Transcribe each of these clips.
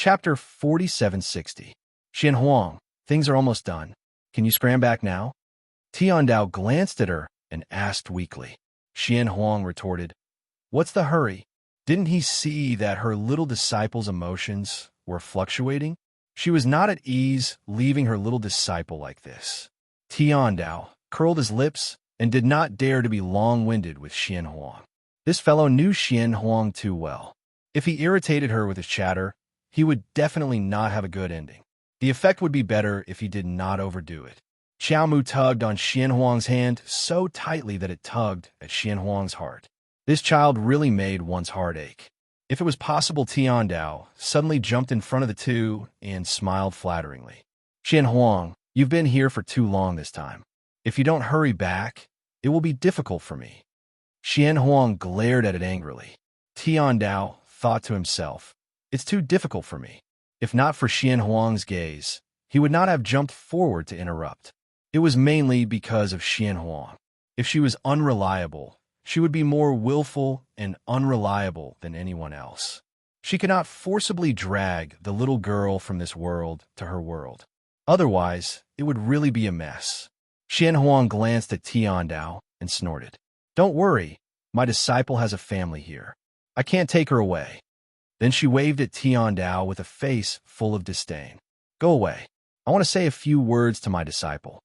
Chapter 4760. Xian Huang, things are almost done. Can you scram back now? Tiandao glanced at her and asked weakly. Xian Huang retorted, "What's the hurry?" Didn't he see that her little disciple's emotions were fluctuating? She was not at ease leaving her little disciple like this. Tiandao curled his lips and did not dare to be long-winded with Xian Huang. This fellow knew Xian Huang too well. If he irritated her with his chatter, he would definitely not have a good ending. The effect would be better if he did not overdo it. Xiao Mu tugged on Xian Huang's hand so tightly that it tugged at Xian Huang's heart. This child really made one's heart ache. If it was possible, Tiandao suddenly jumped in front of the two and smiled flatteringly. Xian Huang, you've been here for too long this time. If you don't hurry back, it will be difficult for me. Xian Huang glared at it angrily. Tiandao thought to himself, it's too difficult for me. If not for Xian Huang's gaze, he would not have jumped forward to interrupt. It was mainly because of Xian Huang. If she was unreliable, she would be more willful and unreliable than anyone else. She could not forcibly drag the little girl from this world to her world. Otherwise, it would really be a mess. Xian Huang glanced at Tiandao and snorted. Don't worry, my disciple has a family here. I can't take her away. Then she waved at Tiandao with a face full of disdain. Go away. I want to say a few words to my disciple.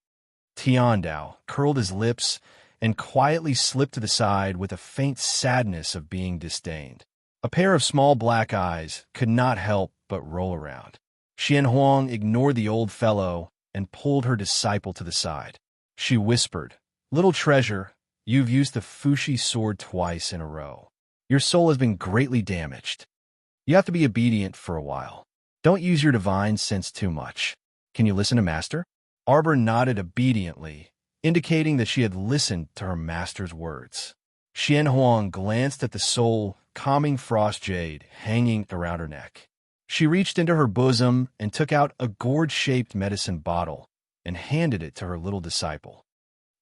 Tiandao curled his lips and quietly slipped to the side with a faint sadness of being disdained. A pair of small black eyes could not help but roll around. Xian Huang ignored the old fellow and pulled her disciple to the side. She whispered, Little treasure, you've used the Fushi sword twice in a row. Your soul has been greatly damaged. You have to be obedient for a while. Don't use your divine sense too much. Can you listen to Master? Arbor nodded obediently, indicating that she had listened to her master's words. Xian Huang glanced at the soul calming frost jade hanging around her neck. She reached into her bosom and took out a gourd-shaped medicine bottle and handed it to her little disciple.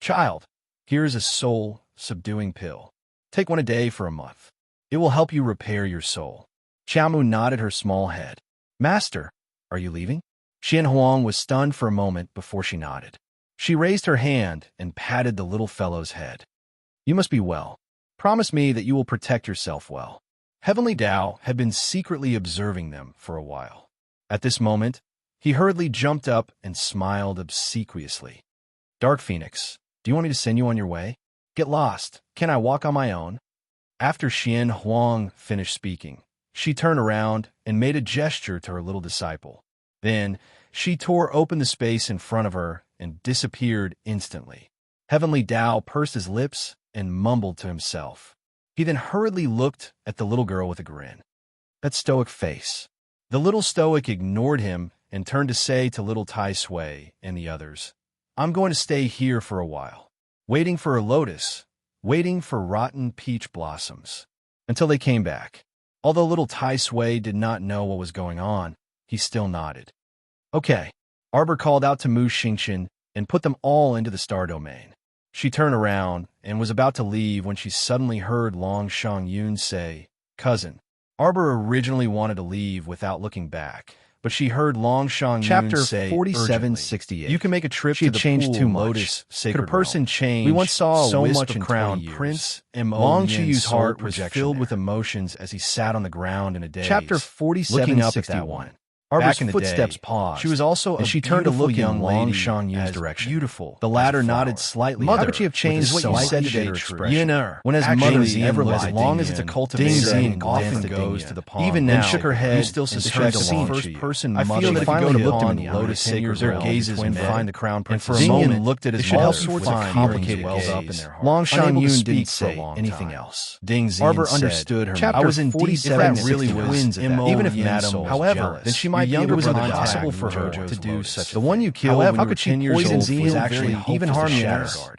Child, here is a soul-subduing pill. Take one a day for a month. It will help you repair your soul. Xiaomu nodded her small head. Master, are you leaving? Xian Huang was stunned for a moment before she nodded. She raised her hand and patted the little fellow's head. You must be well. Promise me that you will protect yourself well. Heavenly Tao had been secretly observing them for a while. At this moment, he hurriedly jumped up and smiled obsequiously. Dark Phoenix, do you want me to send you on your way? Get lost. Can I walk on my own? After Xian Huang finished speaking, she turned around and made a gesture to her little disciple. Then, she tore open the space in front of her and disappeared instantly. Heavenly Tao pursed his lips and mumbled to himself. He then hurriedly looked at the little girl with a grin. That stoic face. The little stoic ignored him and turned to say to little Tai Sui and the others, I'm going to stay here for a while, waiting for a lotus, waiting for rotten peach blossoms, until they came back. Although little Tai Sui did not know what was going on, he still nodded. Okay. Arbor called out to Mu Xingqian and put them all into the star domain. She turned around and was about to leave when she suddenly heard Long Shangyun say, Cousin. Arbor originally wanted to leave without looking back, but she heard Long Shangyun Chapter say 4768. You can make a trip She to had the changed pool too much. Lotus Sacred Could a person Realm. change We once saw so a much wisp in of crown 20 years? Prince Mo Long Yin's Chiyu's soul heart was projection filled there. with emotions as he sat on the ground in a daze, Chapter looking up at that 4761. one. Arbor's Back in the footsteps day, paused. She was also and a she turned to beautiful look young in Long lady Shangyun's as direction. beautiful. The The latter latter nodded nodded slightly. Mother, How could she have changed what you slight said bitter today? expression. Yin'er, when as Actually, mother ever Yin as lied. long Ding as it's a Yin. cultivator Ding Yin and glanced often at Ding goes Yin. to the pond. Even Then now, shook her you head still and suspect described a the Long first Chiyu. person I mother feel that to if you finally go to the looked him in pond, the lotus and sacred their realm gazes between met, find the crown prince. for a Ding Yin moment, looked at it his should help mother sort with the a complicated wells gaze. up in their heart. Long Unable to Shangyun speak didn't for a say long anything time. else. Ding Yin Arbor said, understood her. I was indeed if that really was twins at that. M.O. Even if Yin Madam soul was However, jealous, then she might your be able younger to brother contact impossible for her Jojo's to do lotus. such a The one thing. you killed However, when how you were could she 10 years poison old Zeno was very actually helpful even to harm Shatterguard? Shatterguard.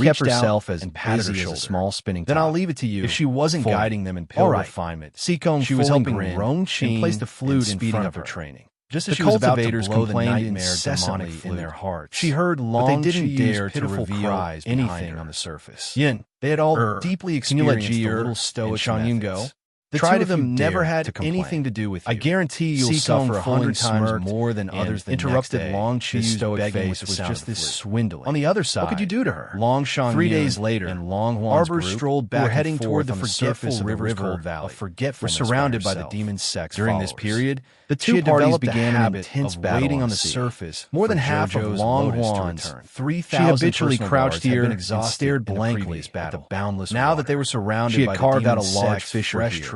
kept reached out herself as and patted her busy as a shoulder. small spinning Then top. I'll leave it to you. If she wasn't fully. guiding them in pill All right. refinement, Seacombe she was fully helping grinned Roan and Sheen placed a flute in speeding front up of her her. training. Just The as she was about to cultivators blow the complained nightmare incessantly incessantly in their hearts. She heard but long they didn't Chi's dare to pitiful reveal cries behind anything her. on the surface. Yin, they had all deeply can you let experienced the Jier little and stoic Shan Yun go? methods. The Tried two if of you them never dare had to complain. anything to do with you. I guarantee you'll Seacombe suffer fully 100 times smirked more than and others the interrupted next day. Long His Chi's stoic begging face with was the sound just of the this flute. swindling. On the other side, what could you do to her? Long Shan 3 Yun days later, and Long Huan's Arbors group, strolled who back were and heading toward forth the on the forgetful surface of the river's river cold valley. of forgetfulness were surrounded by by the herself. demon sex During this followers. period, The she two had parties developed a began an habit intense of battle waiting on on the the sea. surface. More than for half of JoJo's Long Lotus to Huan's return. 3,000 She habitually personal crouched guards had here been and exhausted stared in the blankly previous at battle. the boundless Now water. that they were surrounded She had by the carved out a demon large sex fissure fresh here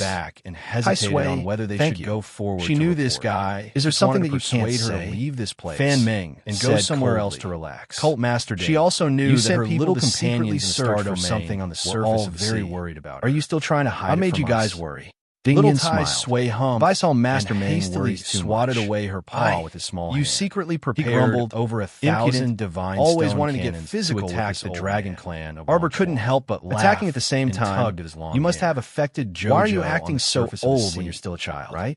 back and hesitated on whether they should go forward. She to knew report. this guy. Is there something that you can't persuade her say? to leave this place? Fan Ming and and go go somewhere coldly. else to relax. Cult Master Ding. She also knew You that sent her people little to secretly companions in search Star for Domain something on the were surface all of the very sea. worried about her. Are you still trying to hide I it made from you guys us? worry. Little Dingyun Tai smiled. Sway hummed If I saw Master and Ming hastily worries too swatted much. away her paw Aye, with his small you hand. secretly He prepared grumbled, over impudent, 1,000 divine always stone wanting to get cannons physical with attack this the old dragon man. clan of Arbor Launch couldn't Wall. help but laugh Attacking at the same and time, tugged at his long you must hair. have affected JoJo Why are you on acting the so surface of the old sea, when you're still a child? right?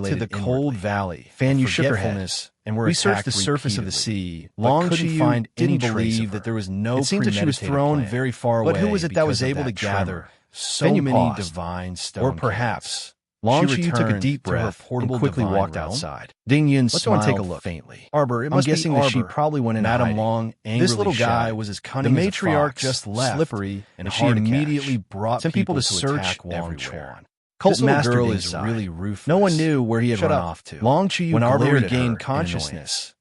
to the cold valley. Fan, you shook her forgetfulness, head. And were We searched attacked the surface of the repeatedly. sea, Long but Chi couldn't Yu find any didn't trace believe of that her. there was no It seemed that she was premeditated thrown plan. very far away. But who was it that was because of able to that gather tremor. so Then you many paused. divine stone Or perhaps Long She Chi Yu took a returned deep to her breath portable and quickly divine walked realm. outside. Ding Yun Let's go and take a smiled look. faintly. Arbor, it I'm must be guessing that she Arbor. probably went in Madame hiding. Long This angrily little guy shouted. was as The cunning as a matriarch fox, just left, slippery, and she hard to immediately catch. brought Sent people people to to search attack Wang everywhere. Chuan. Cult This little master girl did is inside. really ruthless. No one knew where he had Shut run up. off to. Long Chi Yu When Arbor glared at her regained in consciousness,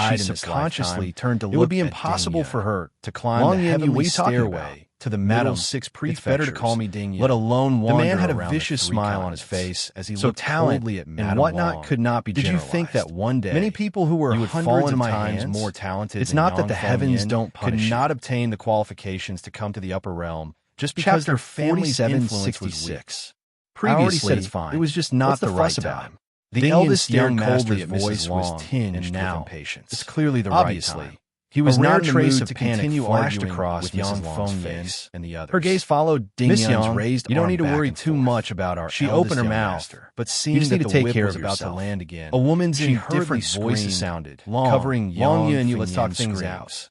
died she in this subconsciously lifetime, turned to it look would be at impossible Ding for Yue. her to climb Long the Yin, heavenly what are you talking stairway about? to the Madam, middle 6 prefectures, it's better to call me Ding Yue. let alone The wander man had a around vicious the three smile on his continents. face as he So looked talent coldly at and Madame whatnot Wong. could not be Did you think that generalized. one day Many people who were you would hundreds fall into of my times hands? more talented It's than not that Yang the Feng heavens Yin don't could punish not you. obtain the qualifications to come to the upper realm just because their family's influence was weak. I already said it's fine. It was just not What's the right fuss about? time. The Ding eldest Yun's young young master's master's voice was tinged and with now impatience. it's clearly the Obviously, right time. he was A rare not in the trace mood of to panic continue flashed arguing across with Yang Mrs. Long's Feng face and the others. Her gaze followed Ding Miss Yun's Yang, raised you don't arm need to back worry and too forth. much about our She eldest opened her young mouth, master, but you seeing just that need to the take whip care was of about to yourself. land again, A woman's she indifferent different voices screamed, sounded, Long, covering Long Yang Yun, you Feng let's talk Yin's things screams. out.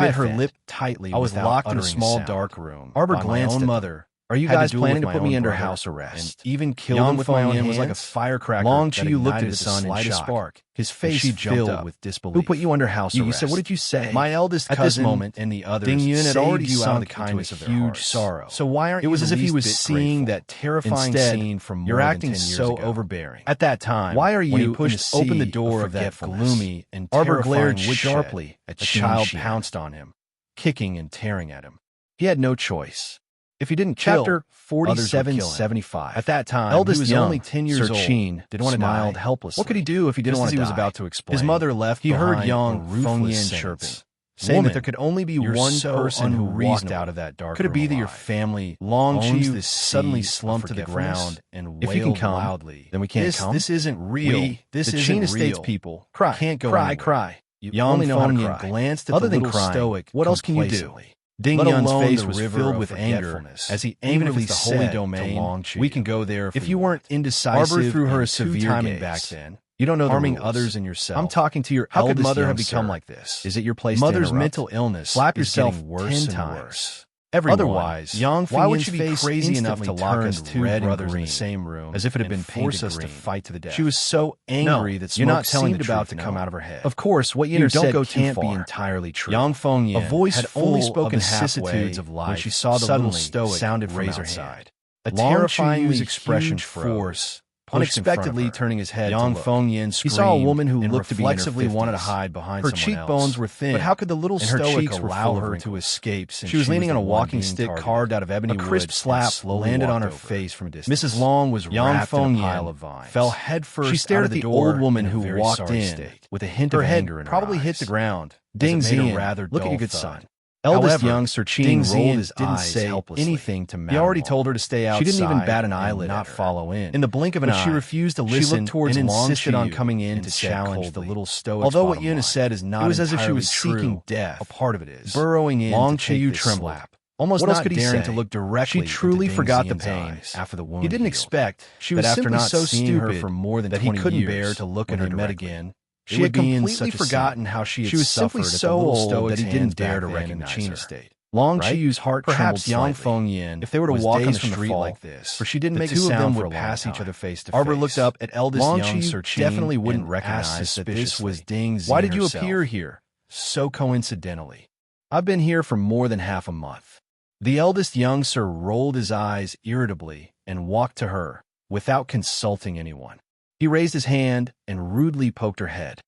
bit her lip tightly. I was locked in a small dark room. Arbor glanced at mother. Are you guys planning to put me under house arrest? And even kill him with my own hands? Was like a firecracker. Long Chiu looked at his son in shock. Spark. His face filled with disbelief. Who put you under house arrest? You said, what did you say? My eldest cousin. At this moment, and the others Ding Yun had already sunk the kindness of huge sorrow. So why aren't you? It was as if he was seeing that terrifying scene from more than 10 years ago. You're acting so overbearing. At that time, why are you? When he pushed open the door of that gloomy and Arbor glared sharply at the child. Pounced on him, kicking and tearing at him. He had no choice. If he didn't kill, Chapter 4775. At that time, eldest he was young, only 10 years old. Didn't want to smiled helplessly. What could he do if he didn't want to die? He was about to explain. His mother left. He heard young Feng Yin chirping, saying that there could only be one person who walked out of that dark room. Could it be that your family Long Chiu suddenly slumped to the ground and wailed loudly? Then we can't come. This isn't real. The China States people can't go anywhere. Cry. Yang Fengyan glanced at the little stoic. What else can you do? Ding Yun's face was filled with anger as he angrily said, "Holy domain, we can go there if you weren't indecisive." Arbor threw her a severe timing back then. You don't know harming others and yourself. I'm talking to your eldest mother have become like this. Is it your place mother's to mental illness? Slap yourself worse 10 times. Worse. Everyone. Otherwise, why would she be crazy enough to lock us two brothers in the same room, as if it had been forced us to fight to the death? She was so angry that smoke not seemed about to come out of her head. Of course, what Yin said can't be entirely true. Yang Fengyan, a voice had only spoken vicissitudes of life when she saw the little stoic sounded from outside. A terrifying expression force. Unexpectedly turning his head Yang Fengyan screamed. He saw a woman who looked reflexively wanted to hide behind someone else. Her cheekbones were thin, but how could the little stoic allow her to escape? She was leaning on a walking stick carved out of ebony wood. A crisp slap landed on her face from a distance. Mrs. Long was wrapped in a pile of vines. Fell headfirst. She stared at the old woman who walked in with a hint of anger in her eyes. Probably hit the ground. Ding Zian, look at your good son. Eldest young Sir Qin rolled his eyes helplessly. Anything to He already told her to stay outside. She didn't even bat an eyelid, not follow in. In the blink of an eye, she refused to listen. She looked towards and insisted on coming in to challenge the little stoic. Although what Yuna said is not, it was as if she was seeking death. A part of it is burrowing in. Long Chiyu trembled. Almost not daring to look directly. She truly forgot the pain after the wound. He didn't expect she was after not so seeing her for more than 20 years that he couldn't bear to look at her met again. She had completely forgotten how she had suffered so old that he didn't dare to recognize her. Estate. Long Chiyu's heart trembled slightly. Yang Fengyan, if they were to walk on the street like this, for she didn't make a sound, two of them would pass each other face to face. Arbor looked up at eldest young Sir Qin definitely wouldn't recognize that this was Ding Zian. Why did you appear here so coincidentally? I've been here for more than half a month. The eldest young Sir rolled his eyes irritably and walked to her without consulting anyone. He raised his hand and rudely poked her head.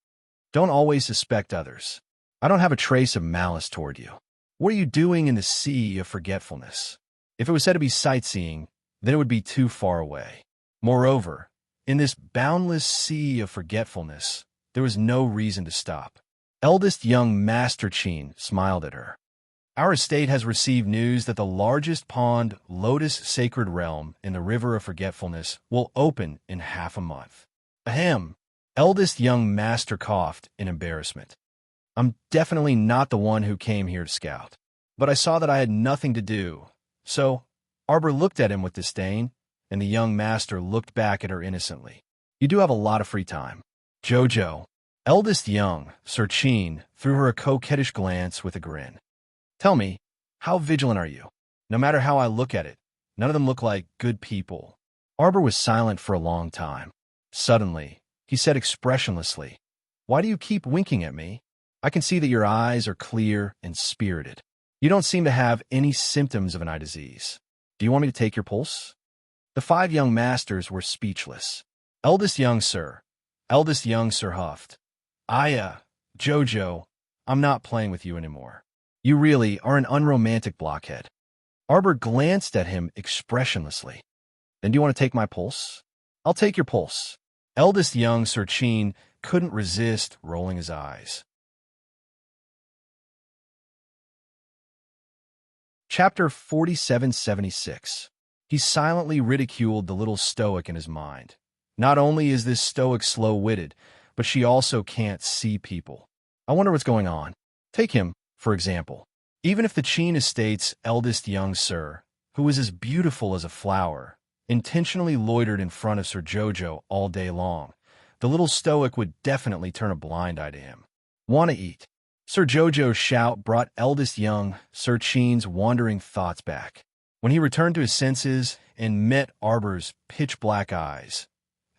Don't always suspect others. I don't have a trace of malice toward you. What are you doing in the sea of forgetfulness? If it was said to be sightseeing, then it would be too far away. Moreover, in this boundless sea of forgetfulness, there was no reason to stop. Eldest young Master Qin smiled at her. Our estate has received news that the largest pond, Lotus Sacred Realm, in the River of Forgetfulness will open in half a month. Ahem. Eldest young Master coughed in embarrassment. I'm definitely not the one who came here to scout, but I saw that I had nothing to do. So, Arbor looked at him with disdain, and the young Master looked back at her innocently. You do have a lot of free time. Jojo, eldest young, Sir Qin, threw her a coquettish glance with a grin. Tell me, how vigilant are you? No matter how I look at it, none of them look like good people. Arbor was silent for a long time. Suddenly, he said expressionlessly, Why do you keep winking at me? I can see that your eyes are clear and spirited. You don't seem to have any symptoms of an eye disease. Do you want me to take your pulse? The 5 young masters were speechless. Eldest young Sir huffed. Jojo, I'm not playing with you anymore. You really are an unromantic blockhead. Arbor glanced at him expressionlessly. Then do you want to take my pulse? I'll take your pulse. Eldest young Sir Qin couldn't resist rolling his eyes. Chapter 4776. He silently ridiculed the little stoic in his mind. Not only is this stoic slow-witted, but she also can't see people. I wonder what's going on. Take him, for example. Even if the Qin estate's eldest young Sir, who is as beautiful as a flower, intentionally loitered in front of Sir Jojo all day long, the little stoic would definitely turn a blind eye to him. Want to eat. Sir Jojo's shout brought eldest young Sir Qin's wandering thoughts back. When he returned to his senses and met Arbor's pitch-black eyes,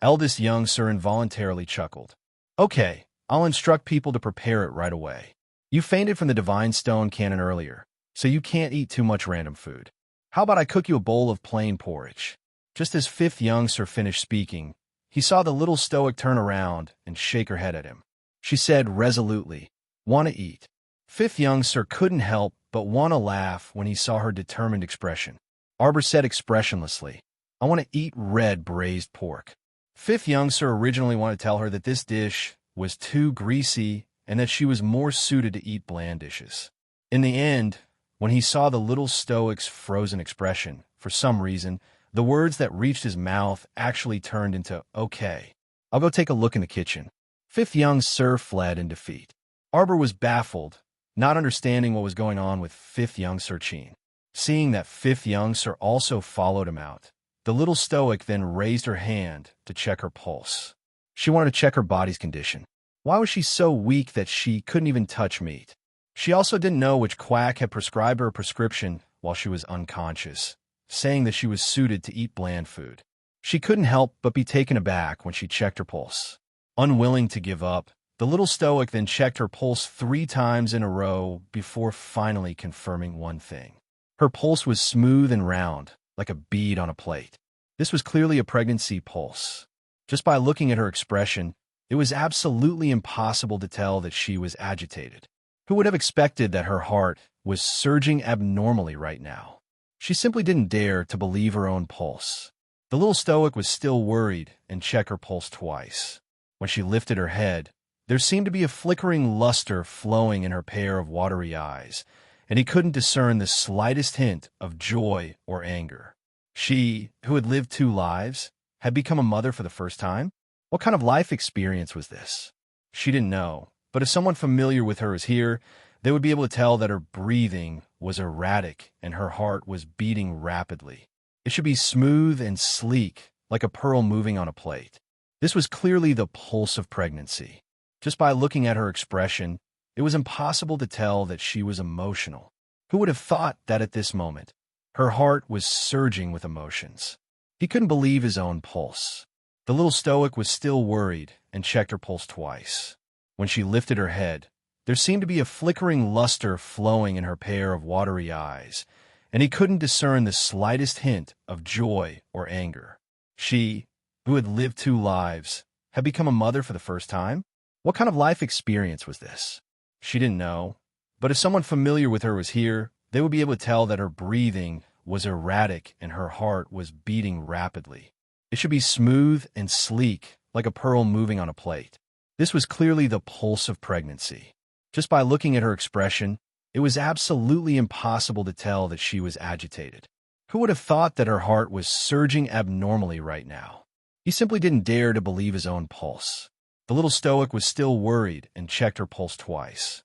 eldest young Sir involuntarily chuckled. Okay, I'll instruct people to prepare it right away. You fainted from the Divine Stone cannon earlier, so you can't eat too much random food. How about I cook you a bowl of plain porridge? Just as 5th young Sir finished speaking, he saw the little stoic turn around and shake her head at him. She said resolutely, Want to eat. 5th young Sir couldn't help but want to laugh when he saw her determined expression. Arbor said expressionlessly, I want to eat red braised pork. 5th young Sir originally wanted to tell her that this dish was too greasy and that she was more suited to eat bland dishes. In the end, when he saw the little stoic's frozen expression, for some reason, the words that reached his mouth actually turned into, okay, I'll go take a look in the kitchen. 5th young Sir fled in defeat. Arbor was baffled, not understanding what was going on with fifth young Sir Chin. Seeing that fifth young Sir also followed him out, the little stoic then raised her hand to check her pulse. She wanted to check her body's condition. Why was she so weak that she couldn't even touch meat? She also didn't know which quack had prescribed her a prescription while she was unconscious, saying that she was suited to eat bland food. She couldn't help but be taken aback when she checked her pulse. Unwilling to give up, the little stoic then checked her pulse 3 times in a row before finally confirming one thing. Her pulse was smooth and round, like a bead on a plate. This was clearly a pregnancy pulse. Just by looking at her expression, it was absolutely impossible to tell that she was agitated. Who would have expected that her heart was surging abnormally right now? She simply didn't dare to believe her own pulse. The little stoic was still worried and checked her pulse twice. When she lifted her head, there seemed to be a flickering luster flowing in her pair of watery eyes, and he couldn't discern the slightest hint of joy or anger. She, who had lived 2 lives, had become a mother for the first time? What kind of life experience was this? She didn't know, but if someone familiar with her was here, they would be able to tell that her breathing was erratic and her heart was beating rapidly. It should be smooth and sleek, like a pearl moving on a plate. This was clearly the pulse of pregnancy. Just by looking at her expression, it was impossible to tell that she was emotional. Who would have thought that at this moment, her heart was surging with emotions? He couldn't believe his own pulse. The little stoic was still worried and checked her pulse twice. When she lifted her head, there seemed to be a flickering luster flowing in her pair of watery eyes, and he couldn't discern the slightest hint of joy or anger. She, who had lived 2 lives, had become a mother for the first time? What kind of life experience was this? She didn't know, but if someone familiar with her was here, they would be able to tell that her breathing was erratic and her heart was beating rapidly. It should be smooth and sleek, like a pearl moving on a plate. This was clearly the pulse of pregnancy. Just by looking at her expression, it was absolutely impossible to tell that she was agitated. Who would have thought that her heart was surging abnormally right now? He simply didn't dare to believe his own pulse. The little stoic was still worried and checked her pulse twice.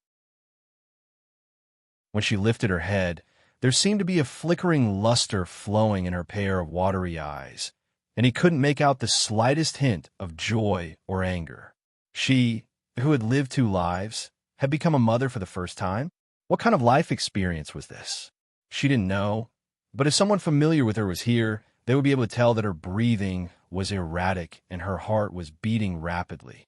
When she lifted her head, there seemed to be a flickering luster flowing in her pair of watery eyes, and he couldn't make out the slightest hint of joy or anger. She, who had lived 2 lives, had become a mother for the first time? What kind of life experience was this? She didn't know, but if someone familiar with her was here, they would be able to tell that her breathing was erratic and her heart was beating rapidly.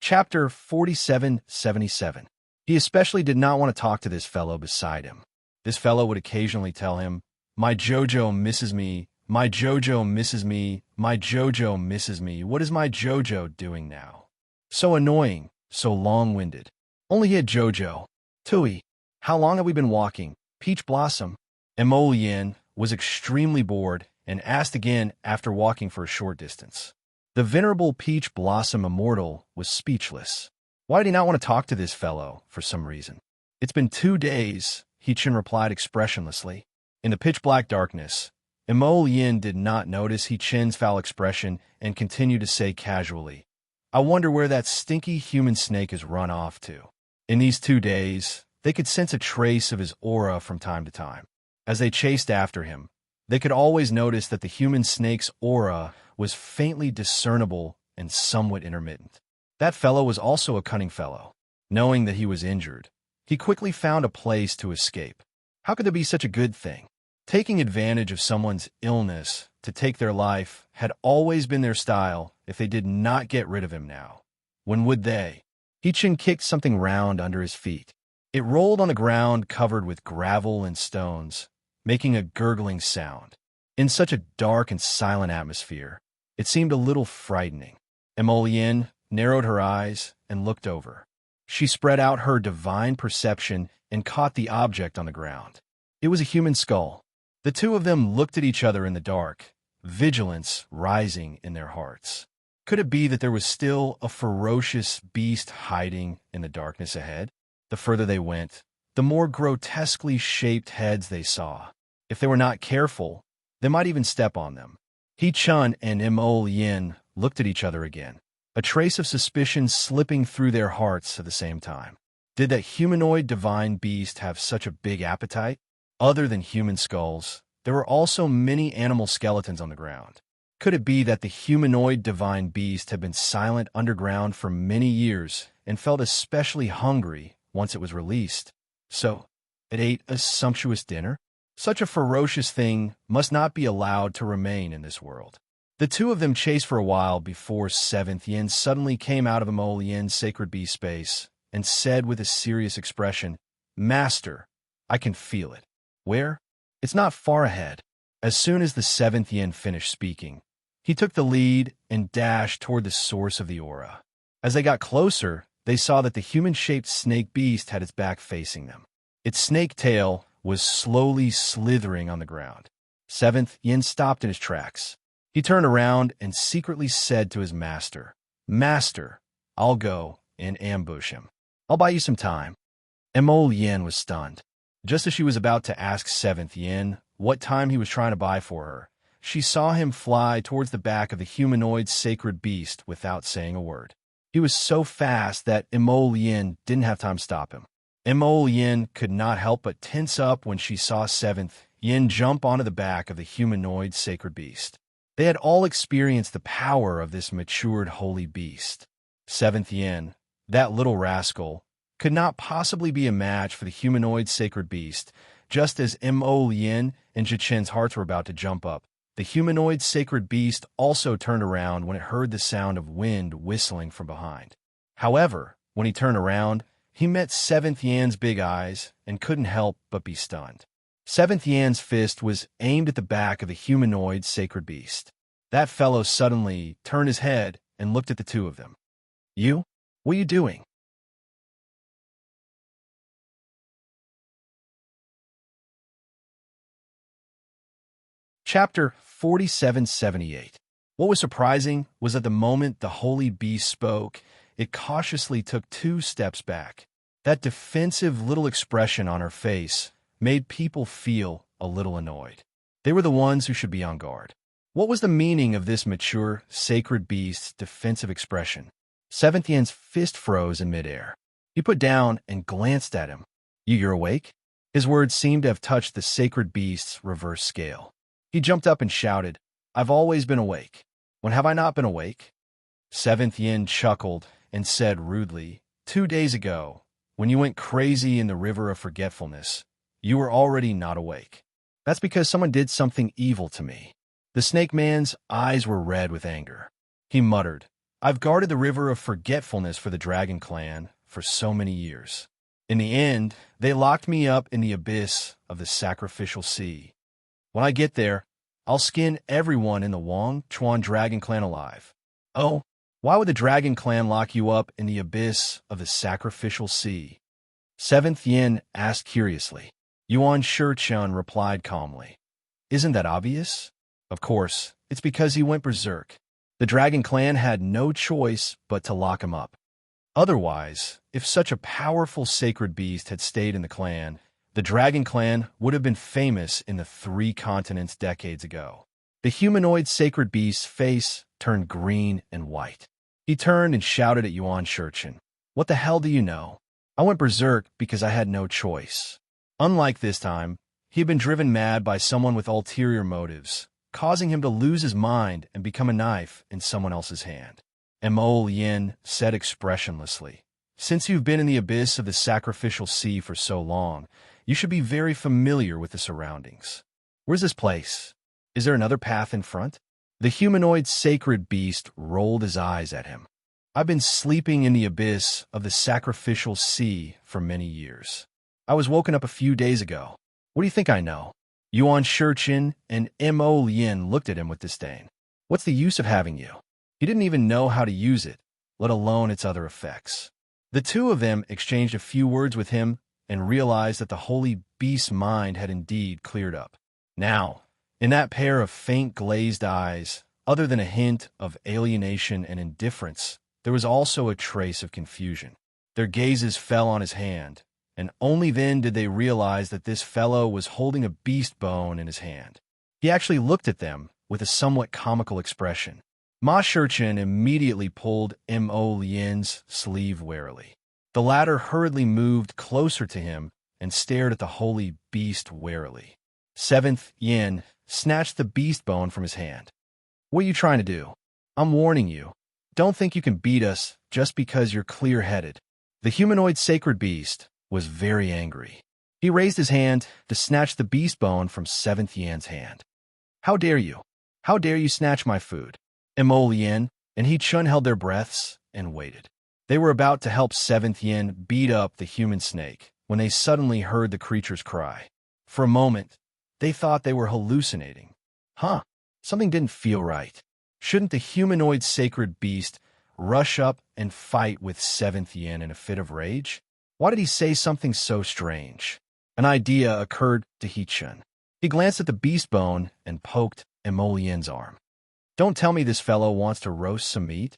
Chapter 4777. He especially did not want to talk to this fellow beside him. This fellow would occasionally tell him, "My Jojo misses me, my Jojo misses me, my Jojo misses me. What is my Jojo doing now?" So annoying, so long-winded. Only he had Jojo. Tui, how long have we been walking? Peach Blossom. Emolien was extremely bored and asked again after walking for a short distance. The venerable Peach Blossom immortal was speechless. Why did he not want to talk to this fellow for some reason? "It's been 2 days, Hichin replied expressionlessly. In the pitch-black darkness, Emolien did not notice Hichin's foul expression and continued to say casually, "I wonder where that stinky human snake has run off to." In these 2 days, they could sense a trace of his aura from time to time. As they chased after him, they could always notice that the human snake's aura was faintly discernible and somewhat intermittent. That fellow was also a cunning fellow. Knowing that he was injured, he quickly found a place to escape. How could there be such a good thing? Taking advantage of someone's illness to take their life had always been their style if they did not get rid of him now. When would they? Hichin kicked something round under his feet. It rolled on the ground covered with gravel and stones, making a gurgling sound. In such a dark and silent atmosphere, it seemed a little frightening. Emolien narrowed her eyes and looked over. She spread out her divine perception and caught the object on the ground. It was a human skull. The 2 of them looked at each other in the dark, vigilance rising in their hearts. Could it be that there was still a ferocious beast hiding in the darkness ahead? The further they went, the more grotesquely shaped heads they saw. If they were not careful, they might even step on them. Hichin and Emolien looked at each other again, a trace of suspicion slipping through their hearts at the same time. Did that humanoid divine beast have such a big appetite? Other than human skulls, there were also many animal skeletons on the ground. Could it be that the humanoid divine beast had been silent underground for many years and felt especially hungry once it was released? So, it ate a sumptuous dinner? Such a ferocious thing must not be allowed to remain in this world. The two of them chased for a while before Seventh Yin suddenly came out of Yin's sacred beast space and said with a serious expression, "Master, I can feel it." "Where?" "It's not far ahead." As soon as the Seventh Yin finished speaking, he took the lead and dashed toward the source of the aura. As they got closer, they saw that the human-shaped snake beast had its back facing them. Its snake tail was slowly slithering on the ground. Seventh Yin stopped in his tracks. He turned around and secretly said to his master, "Master, I'll go and ambush him. I'll buy you some time." Yin was stunned. Just as she was about to ask Seventh Yin what time he was trying to buy for her, she saw him fly towards the back of the humanoid sacred beast without saying a word. He was so fast that Yin didn't have time to stop him. Yin could not help but tense up when she saw Seventh Yin jump onto the back of the humanoid sacred beast. They had all experienced the power of this matured holy beast. Seventh Yin, that little rascal, could not possibly be a match for the humanoid sacred beast. Just as Yin and Jichen's hearts were about to jump up, the humanoid sacred beast also turned around when it heard the sound of wind whistling from behind. However, when he turned around, he met Seventh Yin's big eyes and couldn't help but be stunned. Seventh Yin's fist was aimed at the back of the humanoid sacred beast. That fellow suddenly turned his head and looked at the two of them. "You? What are you doing?" Chapter 4778. What was surprising was that the moment the holy beast spoke, it cautiously took 2 steps back. That defensive little expression on her face made people feel a little annoyed. They were the ones who should be on guard. What was the meaning of this mature, sacred beast's defensive expression? Seventh Yin's fist froze in midair. He put down and glanced at him. You're awake?" His words seemed to have touched the sacred beast's reverse scale. He jumped up and shouted, "I've always been awake. When have I not been awake?" Seventh Yin chuckled and said rudely, 2 days ago, when you went crazy in the river of forgetfulness, you were already not awake. That's because someone did something evil to me." The snake man's eyes were red with anger. He muttered, "I've guarded the river of forgetfulness for the Dragon Clan for so many years. In the end, they locked me up in the abyss of the sacrificial sea. When I get there, I'll skin everyone in the Wang Chuan Dragon Clan alive." "Oh, why would the Dragon Clan lock you up in the abyss of the sacrificial sea?" Seventh Yin asked curiously. Yuan Shichun replied calmly, "Isn't that obvious? Of course, it's because he went berserk. The Dragon Clan had no choice but to lock him up. Otherwise, if such a powerful sacred beast had stayed in the clan, the Dragon Clan would have been famous in the 3 continents decades ago." The humanoid sacred beast's face turned green and white. He turned and shouted at Yuan Shichun, "What the hell do you know? I went berserk because I had no choice." Unlike this time, he had been driven mad by someone with ulterior motives, causing him to lose his mind and become a knife in someone else's hand. Yin said expressionlessly, "Since you've been in the abyss of the sacrificial sea for so long, you should be very familiar with the surroundings. Where's this place? Is there another path in front?" The humanoid sacred beast rolled his eyes at him. "I've been sleeping in the abyss of the sacrificial sea for many years. I was woken up a few days ago. What do you think I know?" Yuan Shichun and Yin looked at him with disdain. "What's the use of having you?" He didn't even know how to use it, let alone its other effects. The two of them exchanged a few words with him and realized that the holy beast's mind had indeed cleared up. Now, in that pair of faint glazed eyes, other than a hint of alienation and indifference, there was also a trace of confusion. Their gazes fell on his hand, and only then did they realize that this fellow was holding a beast bone in his hand. He actually looked at them with a somewhat comical expression. Ma Shurchin immediately pulled Mo Lien's sleeve warily. The latter hurriedly moved closer to him and stared at the holy beast warily. Seventh Yin snatched the beast bone from his hand. What are you trying to do? I'm warning you. Don't think you can beat us just because you're clear-headed. The humanoid sacred beast was very angry. He raised his hand to snatch the beast bone from Seventh Yan's hand. How dare you? How dare you snatch my food? Mo Lien and He Chun held their breaths and waited. They were about to help Seventh Yin beat up the human snake when they suddenly heard the creature's cry. For a moment, they thought they were hallucinating. Something didn't feel right. Shouldn't the humanoid sacred beast rush up and fight with Seventh Yin in a fit of rage? Why did he say something so strange? An idea occurred to He Chun. He glanced at the beast bone and poked Mo Lien's arm. Don't tell me this fellow wants to roast some meat.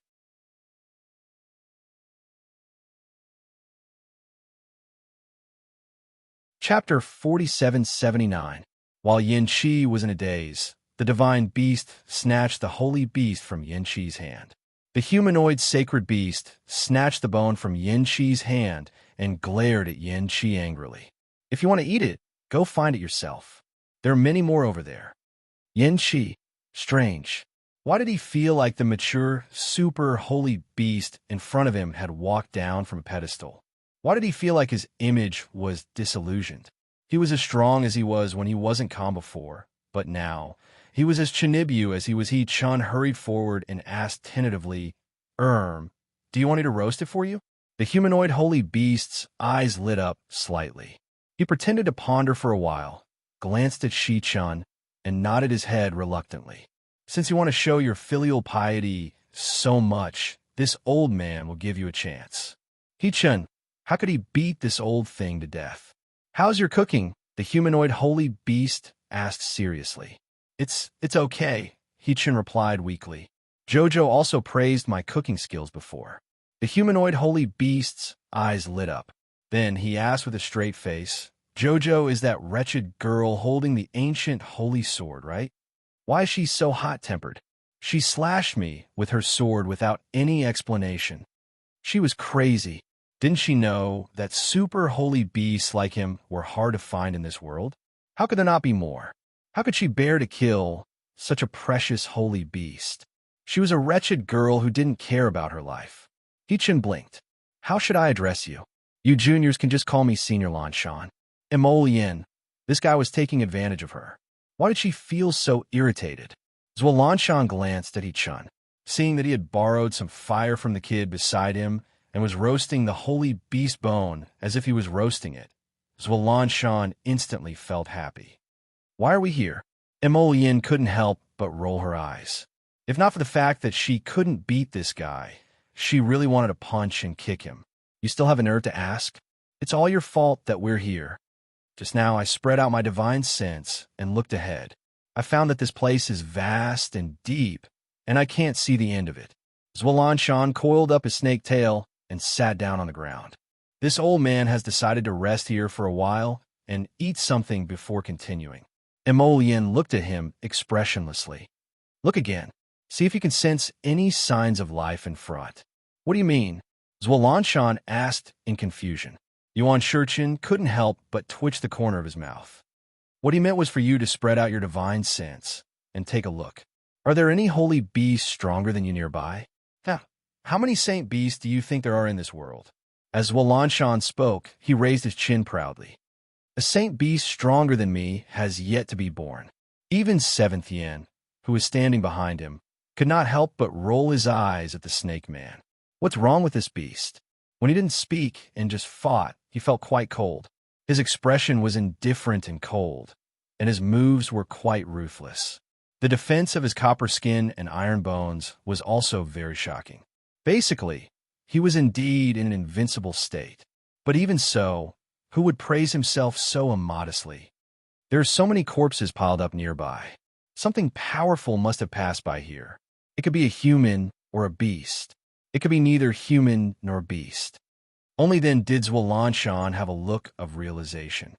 Chapter 4779. While Yin Qi was in a daze, the divine beast snatched the holy beast from Yin Qi's hand. The humanoid sacred beast snatched the bone from Yin Qi's hand and glared at Yin Qi angrily. If you want to eat it, go find it yourself. There are many more over there. Yin Qi, strange. Why did he feel like the mature, super holy beast in front of him had walked down from a pedestal? Why did he feel like his image was disillusioned? He was as strong as he was when he wasn't calm before, but now he was as Chinibu as he was. He Chun hurried forward and asked tentatively, do you want me to roast it for you? The humanoid holy beast's eyes lit up slightly. He pretended to ponder for a while, glanced at Shi Chun, and nodded his head reluctantly. Since you want to show your filial piety so much, this old man will give you a chance. He Chun, how could he beat this old thing to death? How's your cooking? The humanoid holy beast asked seriously. It's okay, He Chun replied weakly. Jojo also praised my cooking skills before. The humanoid holy beast's eyes lit up. Then he asked with a straight face, Jojo is that wretched girl holding the ancient holy sword, right? Why is she so hot-tempered? She slashed me with her sword without any explanation. She was crazy. Didn't she know that super holy beasts like him were hard to find in this world? How could there not be more? How could she bear to kill such a precious holy beast? She was a wretched girl who didn't care about her life. He Chun blinked. How should I address you? You juniors can just call me Senior Lanshan. Mo Lien, this guy was taking advantage of her. Why did she feel so irritated? Zhuo Lanshan glanced at He Chun, seeing that he had borrowed some fire from the kid beside him and was roasting the holy beast bone as if he was roasting it. Zhuo Lanshan instantly felt happy. Why are we here? Mo Lien couldn't help but roll her eyes. If not for the fact that she couldn't beat this guy, she really wanted to punch and kick him. You still have a nerve to ask? It's all your fault that we're here. Just now I spread out my divine sense and looked ahead. I found that this place is vast and deep, and I can't see the end of it. Zhuo Lanshan coiled up his snake tail and sat down on the ground. This old man has decided to rest here for a while and eat something before continuing. Mo Lien looked at him expressionlessly. Look again. See if you can sense any signs of life in front. What do you mean? Zhuo Lanshan asked in confusion. Yuan Shurchin couldn't help but twitch the corner of his mouth. What he meant was for you to spread out your divine sense and take a look. Are there any holy beasts stronger than you nearby? How many saint beasts do you think there are in this world? As Zhuo Lanshan spoke, he raised his chin proudly. A saint beast stronger than me has yet to be born. Even Seventh Yin, who was standing behind him, could not help but roll his eyes at the snake man. What's wrong with this beast? When he didn't speak and just fought, he felt quite cold. His expression was indifferent and cold, and his moves were quite ruthless. The defense of his copper skin and iron bones was also very shocking. Basically, he was indeed in an invincible state. But even so, who would praise himself so immodestly? There are so many corpses piled up nearby. Something powerful must have passed by here. It could be a human or a beast. It could be neither human nor beast. Only then did Zhuo Lanshan have a look of realization.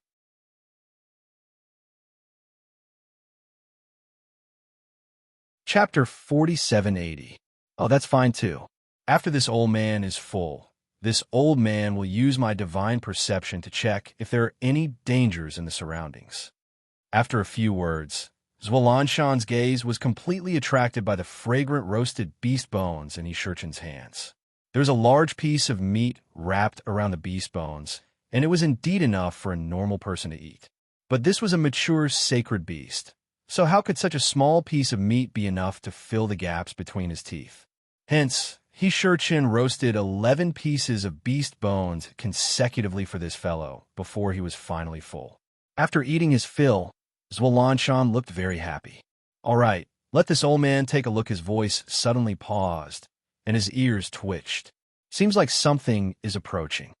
Chapter 4780. Oh, that's fine too. After this old man is full, this old man will use my divine perception to check if there are any dangers in the surroundings. After a few words, Zwalanshan's gaze was completely attracted by the fragrant roasted beast bones in Ishurchin's hands. There was a large piece of meat wrapped around the beast bones, and it was indeed enough for a normal person to eat. But this was a mature, sacred beast, so how could such a small piece of meat be enough to fill the gaps between his teeth? Hence, Ishurchin roasted 11 pieces of beast bones consecutively for this fellow before he was finally full. After eating his fill, Zwalanshan looked very happy. All right, let this old man take a look. His voice suddenly paused, and his ears twitched. Seems like something is approaching.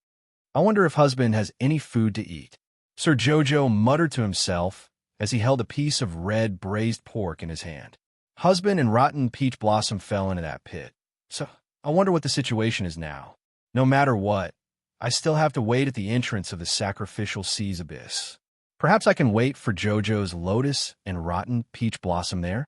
I wonder if husband has any food to eat. Sir Jojo muttered to himself as he held a piece of red braised pork in his hand. Husband and rotten peach blossom fell into that pit. So, I wonder what the situation is now. No matter what, I still have to wait at the entrance of the sacrificial sea's abyss. Perhaps I can wait for Jojo's lotus and rotten peach blossom there?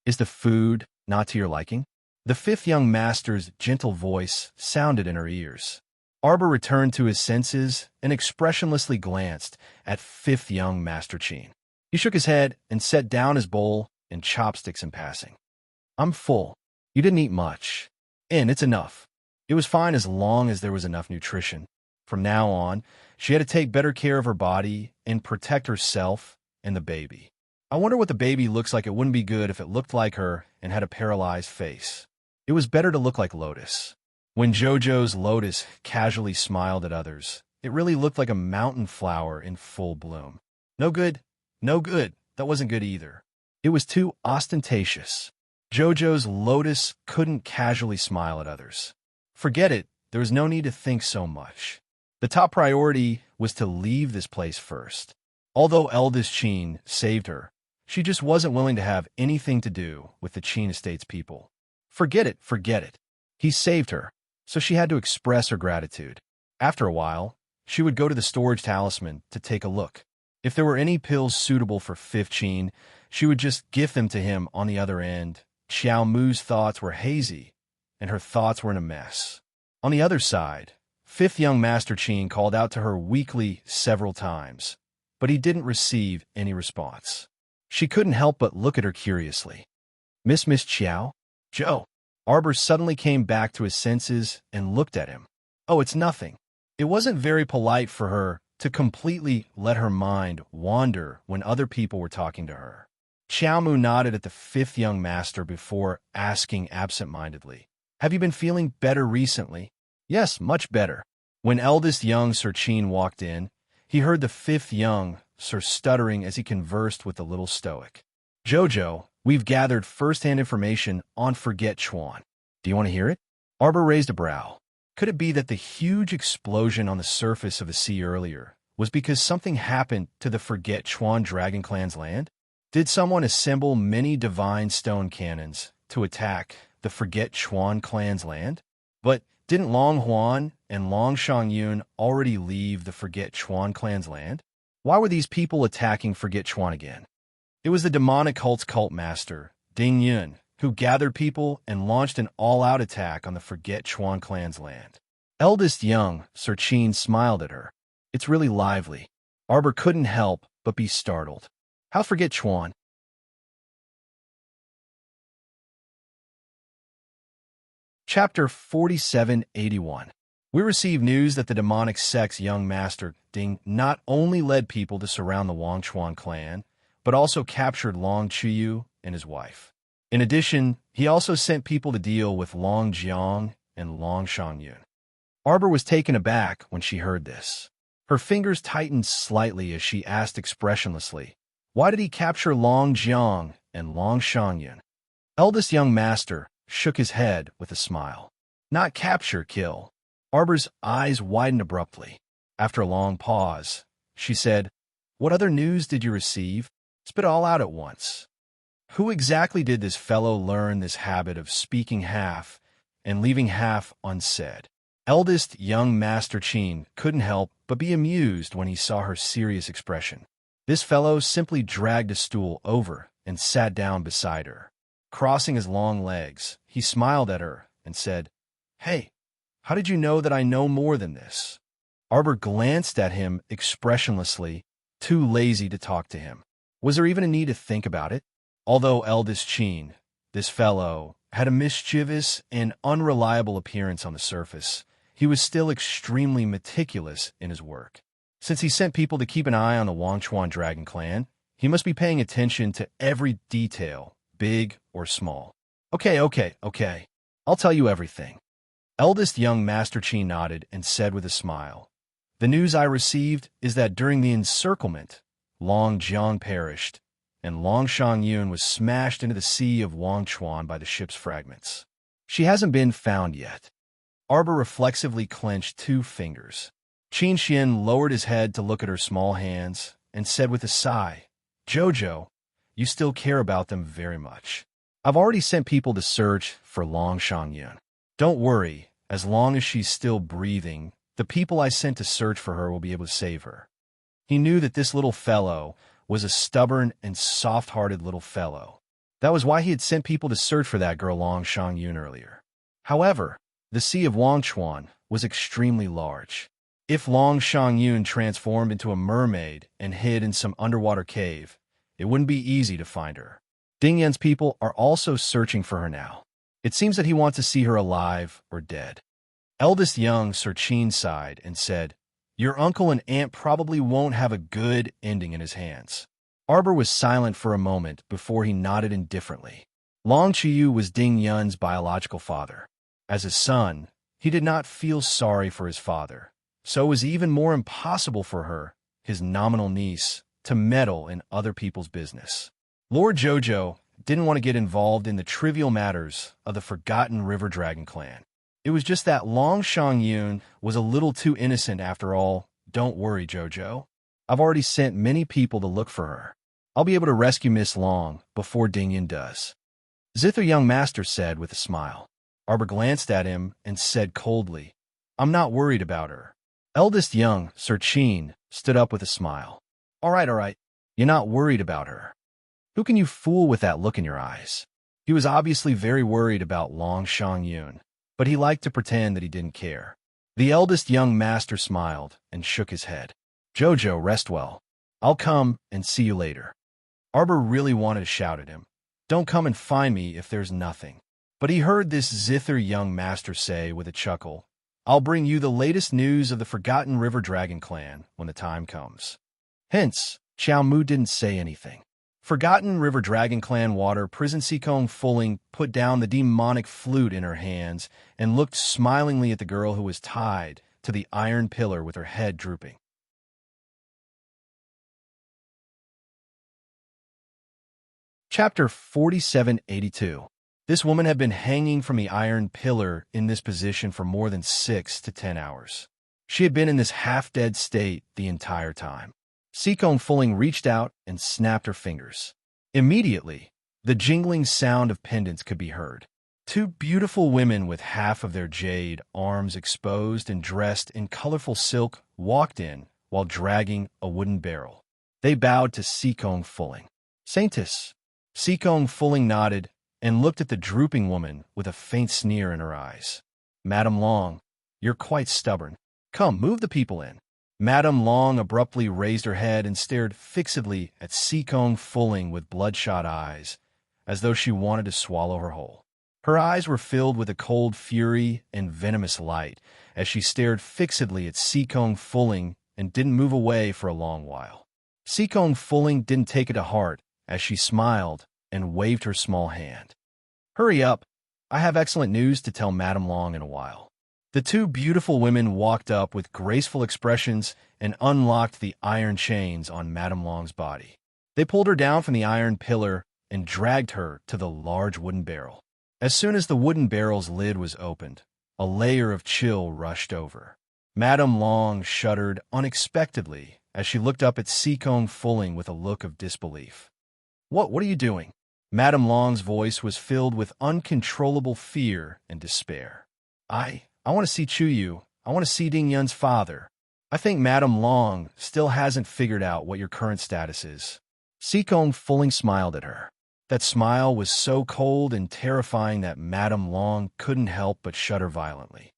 Is the food not to your liking? The fifth young master's gentle voice sounded in her ears. Arbor returned to his senses and expressionlessly glanced at fifth young Master Chin. He shook his head and set down his bowl and chopsticks in passing. I'm full. You didn't eat much. And it's enough. It was fine as long as there was enough nutrition. From now on, she had to take better care of her body and protect herself and the baby. I wonder what the baby looks like. It wouldn't be good if it looked like her and had a paralyzed face. It was better to look like Lotus. When Jojo's Lotus casually smiled at others, it really looked like a mountain flower in full bloom. No good. No good. That wasn't good either. It was too ostentatious. Jojo's Lotus couldn't casually smile at others. Forget it. There was no need to think so much. The top priority was to leave this place first. Although eldest Chin saved her, she just wasn't willing to have anything to do with the Chin estate's people. Forget it, forget it. He saved her, so she had to express her gratitude. After a while, she would go to the storage talisman to take a look. If there were any pills suitable for fifth Chin, she would just gift them to him on the other end. Xiao Mu's thoughts were hazy, and her thoughts were in a mess. On the other side, fifth young Master Chin called out to her weakly several times, but he didn't receive any response. She couldn't help but look at her curiously. Miss Chiao? Joe. Arbor suddenly came back to his senses and looked at him. Oh, it's nothing. It wasn't very polite for her to completely let her mind wander when other people were talking to her. Xiao Mu nodded at the fifth young master before asking absent-mindedly, Have you been feeling better recently? Yes, much better. When eldest young Sir Chin walked in, he heard the fifth young Sir stuttering as he conversed with the little stoic. Jojo, we've gathered first-hand information on Forget Chuan. Do you want to hear it? Arbor raised a brow. Could it be that the huge explosion on the surface of the sea earlier was because something happened to the Forget Chuan Dragon Clan's land? Did someone assemble many divine stone cannons to attack the Forget Chuan clan's land? But didn't Long Huan and Long Shangyun already leave the Forget Chuan clan's land? Why were these people attacking Forget Chuan again? It was the demonic cult's cult master, Ding Yun, who gathered people and launched an all-out attack on the Forget Chuan clan's land. Eldest young Sir Chin smiled at her. It's really lively. Arbor couldn't help but be startled. How Forget Chuan? Chapter 4781. We receive news that the demonic sect's young master, Ding, not only led people to surround the Wang Chuan clan, but also captured Long Chuyu and his wife. In addition, he also sent people to deal with Long Jiang and Long Shangyun. Arbor was taken aback when she heard this. Her fingers tightened slightly as she asked expressionlessly, Why did he capture Long Jiang and Long Shangyun? Eldest young master shook his head with a smile. Not capture, kill. Arbor's eyes widened abruptly. After a long pause, she said, What other news did you receive? Spit all out at once. Who exactly did this fellow learn this habit of speaking half and leaving half unsaid? Eldest young Master Chin couldn't help but be amused when he saw her serious expression. This fellow simply dragged a stool over and sat down beside her. Crossing his long legs, he smiled at her and said, "Hey, how did you know that I know more than this?" Arbor glanced at him expressionlessly, too lazy to talk to him. Was there even a need to think about it? Although eldest Cheen, this fellow, had a mischievous and unreliable appearance on the surface, he was still extremely meticulous in his work. Since he sent people to keep an eye on the Wangchuan Dragon Clan, he must be paying attention to every detail, big or small. Okay. I'll tell you everything. Eldest young Master Chi nodded and said with a smile, "The news I received is that during the encirclement, Long Jiang perished, and Long Shangyun was smashed into the sea of Wangchuan by the ship's fragments. She hasn't been found yet." Arbor reflexively clenched 2 fingers. Qin Xian lowered his head to look at her small hands and said with a sigh, "Jojo, you still care about them very much. I've already sent people to search for Long Shangyun. Don't worry, as long as she's still breathing, the people I sent to search for her will be able to save her." He knew that this little fellow was a stubborn and soft-hearted little fellow. That was why he had sent people to search for that girl Long Shangyun earlier. However, the Sea of Wangchuan was extremely large. If Long Shangyun transformed into a mermaid and hid in some underwater cave, it wouldn't be easy to find her. Ding Yan's people are also searching for her now. It seems that he wants to see her alive or dead. Eldest young Sir Qin sighed and said, "Your uncle and aunt probably won't have a good ending in his hands." Arbor was silent for a moment before he nodded indifferently. Long Qiyu was Ding Yun's biological father. As his son, he did not feel sorry for his father, so it was even more impossible for her, his nominal niece, to meddle in other people's business. Lord Jojo didn't want to get involved in the trivial matters of the Forgotten River Dragon Clan. It was just that Long Shangyun was a little too innocent after all. "Don't worry, Jojo. I've already sent many people to look for her. I'll be able to rescue Miss Long before Ding Yan does," Zither young master said with a smile. Arbor glanced at him and said coldly, "I'm not worried about her." Eldest young Sir Qin stood up with a smile. All right. You're not worried about her. Who can you fool with that look in your eyes?" He was obviously very worried about Long Shangyun, but he liked to pretend that he didn't care. The eldest young master smiled and shook his head. "Jojo, rest well. I'll come and see you later." Arbor really wanted to shout at him, "Don't come and find me if there's nothing." But he heard this zither young master say with a chuckle, "I'll bring you the latest news of the Forgotten River Dragon Clan when the time comes." Hence, Xiao Mu didn't say anything. Forgotten River Dragon Clan Water Prison Sikong Fulling put down the demonic flute in her hands and looked smilingly at the girl who was tied to the iron pillar with her head drooping. Chapter 4782. This woman had been hanging from the iron pillar in this position for more than 6 to 10 hours. She had been in this half-dead state the entire time. Sikong Fulling reached out and snapped her fingers. Immediately, the jingling sound of pendants could be heard. 2 beautiful women with half of their jade arms exposed and dressed in colorful silk walked in while dragging a wooden barrel. They bowed to Sikong Fulling. "Saintess." Sikong Fulling nodded and looked at the drooping woman with a faint sneer in her eyes. "Madam Long, you're quite stubborn. Come, move the people in." Madame Long abruptly raised her head and stared fixedly at Sikong Fulling with bloodshot eyes, as though she wanted to swallow her whole. Her eyes were filled with a cold fury and venomous light as she stared fixedly at Sikong Fulling and didn't move away for a long while. Sikong Fulling didn't take it to heart as she smiled and waved her small hand. "Hurry up. I have excellent news to tell Madame Long in a while." The 2 beautiful women walked up with graceful expressions and unlocked the iron chains on Madame Long's body. They pulled her down from the iron pillar and dragged her to the large wooden barrel. As soon as the wooden barrel's lid was opened, a layer of chill rushed over. Madame Long shuddered unexpectedly as she looked up at Sikong Fulling with a look of disbelief. What are you doing?" Madame Long's voice was filled with uncontrollable fear and despair. I want to see Chuyu. I want to see Ding Yun's father. I think Madame Long still hasn't figured out what your current status is." Sikong Fulling smiled at her. That smile was so cold and terrifying that Madame Long couldn't help but shudder violently.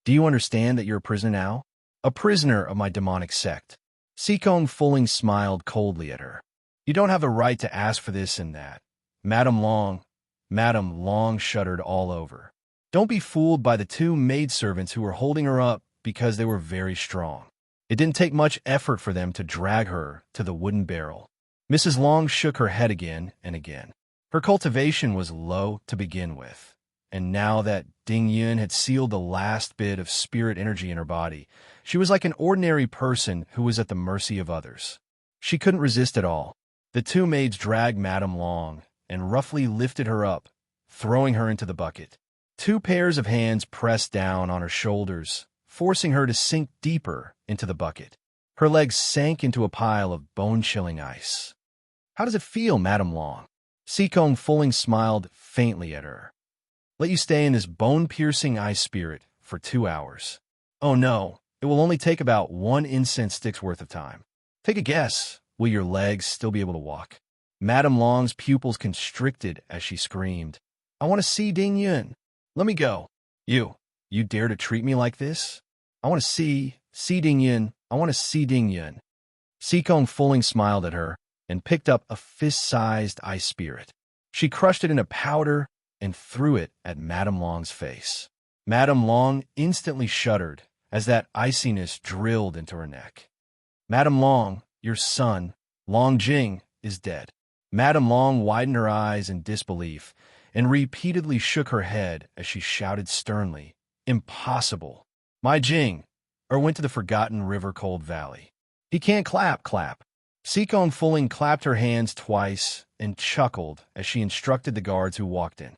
Do you understand that you're a prisoner now? A prisoner of my demonic sect. Seekong Fulling smiled coldly at her. You don't have a right to ask for this and that. Madame Long shuddered all over. Don't be fooled by the two maidservants who were holding her up because they were very strong. It didn't take much effort for them to drag her to the wooden barrel. Mrs. Long shook her head again and again. Her cultivation was low to begin with, and now that Ding Yun had sealed the last bit of spirit energy in her body, she was like an ordinary person who was at the mercy of others. She couldn't resist at all. The two maids dragged Madame Long and roughly lifted her up, throwing her into the bucket. Two pairs of hands pressed down on her shoulders, forcing her to sink deeper into the bucket. Her legs sank into a pile of bone-chilling ice. How does it feel, Madame Long? Seekong Fulling smiled faintly at her. Let you stay in this bone-piercing ice spirit for 2 hours. Oh no, it will only take about 1 incense stick's worth of time. Take a guess. Will your legs still be able to walk? Madame Long's pupils constricted as she screamed. I want to see Ding Yun. Let me go. You dare to treat me like this? I want to see Ding Yun. I want to see Ding Yun. Seekong Fulling smiled at her and picked up a fist-sized ice spirit. She crushed it into powder and threw it at Madame Long's face. Madame Long instantly shuddered as that iciness drilled into her neck. Madame Long, your son, Long Jing, is dead. Madame Long widened her eyes in disbelief and repeatedly shook her head as she shouted sternly, Impossible! My Jing, or went to the forgotten river cold valley. He can't clap. Seekong Fulling clapped her hands twice and chuckled as she instructed the guards who walked in.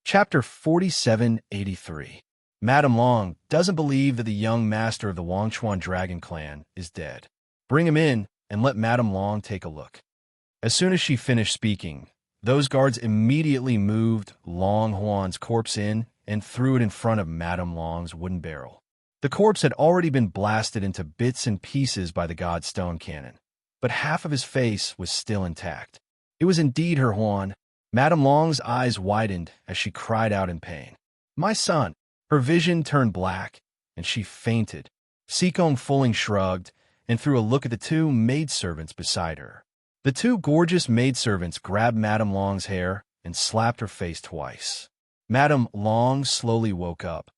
Chapter 4783. Madame Long doesn't believe that the young master of the Wangchuan Dragon Clan is dead. Bring him in and let Madame Long take a look. As soon as she finished speaking, those guards immediately moved Long Huan's corpse in and threw it in front of Madame Long's wooden barrel. The corpse had already been blasted into bits and pieces by the Godstone cannon, but half of his face was still intact. It was indeed her Huan. Madame Long's eyes widened as she cried out in pain. My son! Her vision turned black, and she fainted. Seekong Fulling shrugged and threw a look at the two maidservants beside her. The two gorgeous maidservants grabbed Madame Long's hair and slapped her face twice. Madame Long slowly woke up,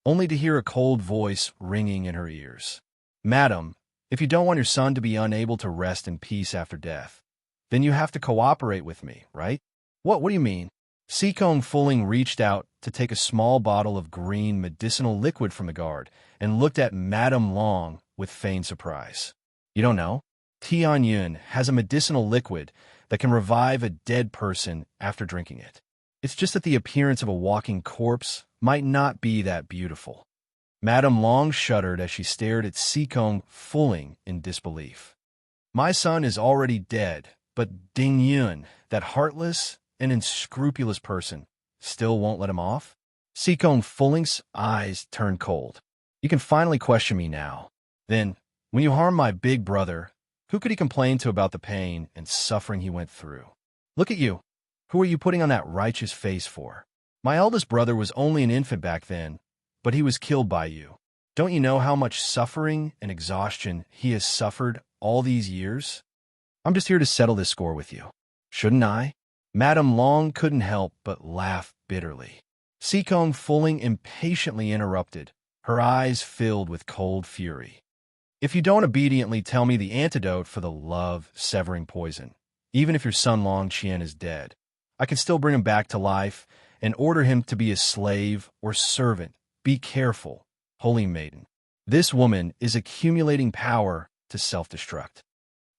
only to hear a cold voice ringing in her ears. Madam, if you don't want your son to be unable to rest in peace after death, then you have to cooperate with me, right? What do you mean? Seekong Fulling reached out to take a small bottle of green medicinal liquid from the guard and looked at Madame Long with feigned surprise. You don't know? Tian Yun has a medicinal liquid that can revive a dead person after drinking it. It's just that the appearance of a walking corpse might not be that beautiful. Madame Long shuddered as she stared at Seekong Fulling in disbelief. My son is already dead, but Ding Yun, that heartless and unscrupulous person, still won't let him off? Seekong Fulling's eyes turned cold. You can finally question me now. Then, when you harm my big brother, who could he complain to about the pain and suffering he went through? Look at you. Who are you putting on that righteous face for? My eldest brother was only an infant back then, but he was killed by you. Don't you know how much suffering and exhaustion he has suffered all these years? I'm just here to settle this score with you. Shouldn't I? Madame Long couldn't help but laugh bitterly. Seekong Fulling impatiently interrupted, her eyes filled with cold fury. If you don't obediently tell me the antidote for the love-severing poison, even if your son Long Qian is dead, I can still bring him back to life and order him to be a slave or servant. Be careful, holy maiden. This woman is accumulating power to self-destruct.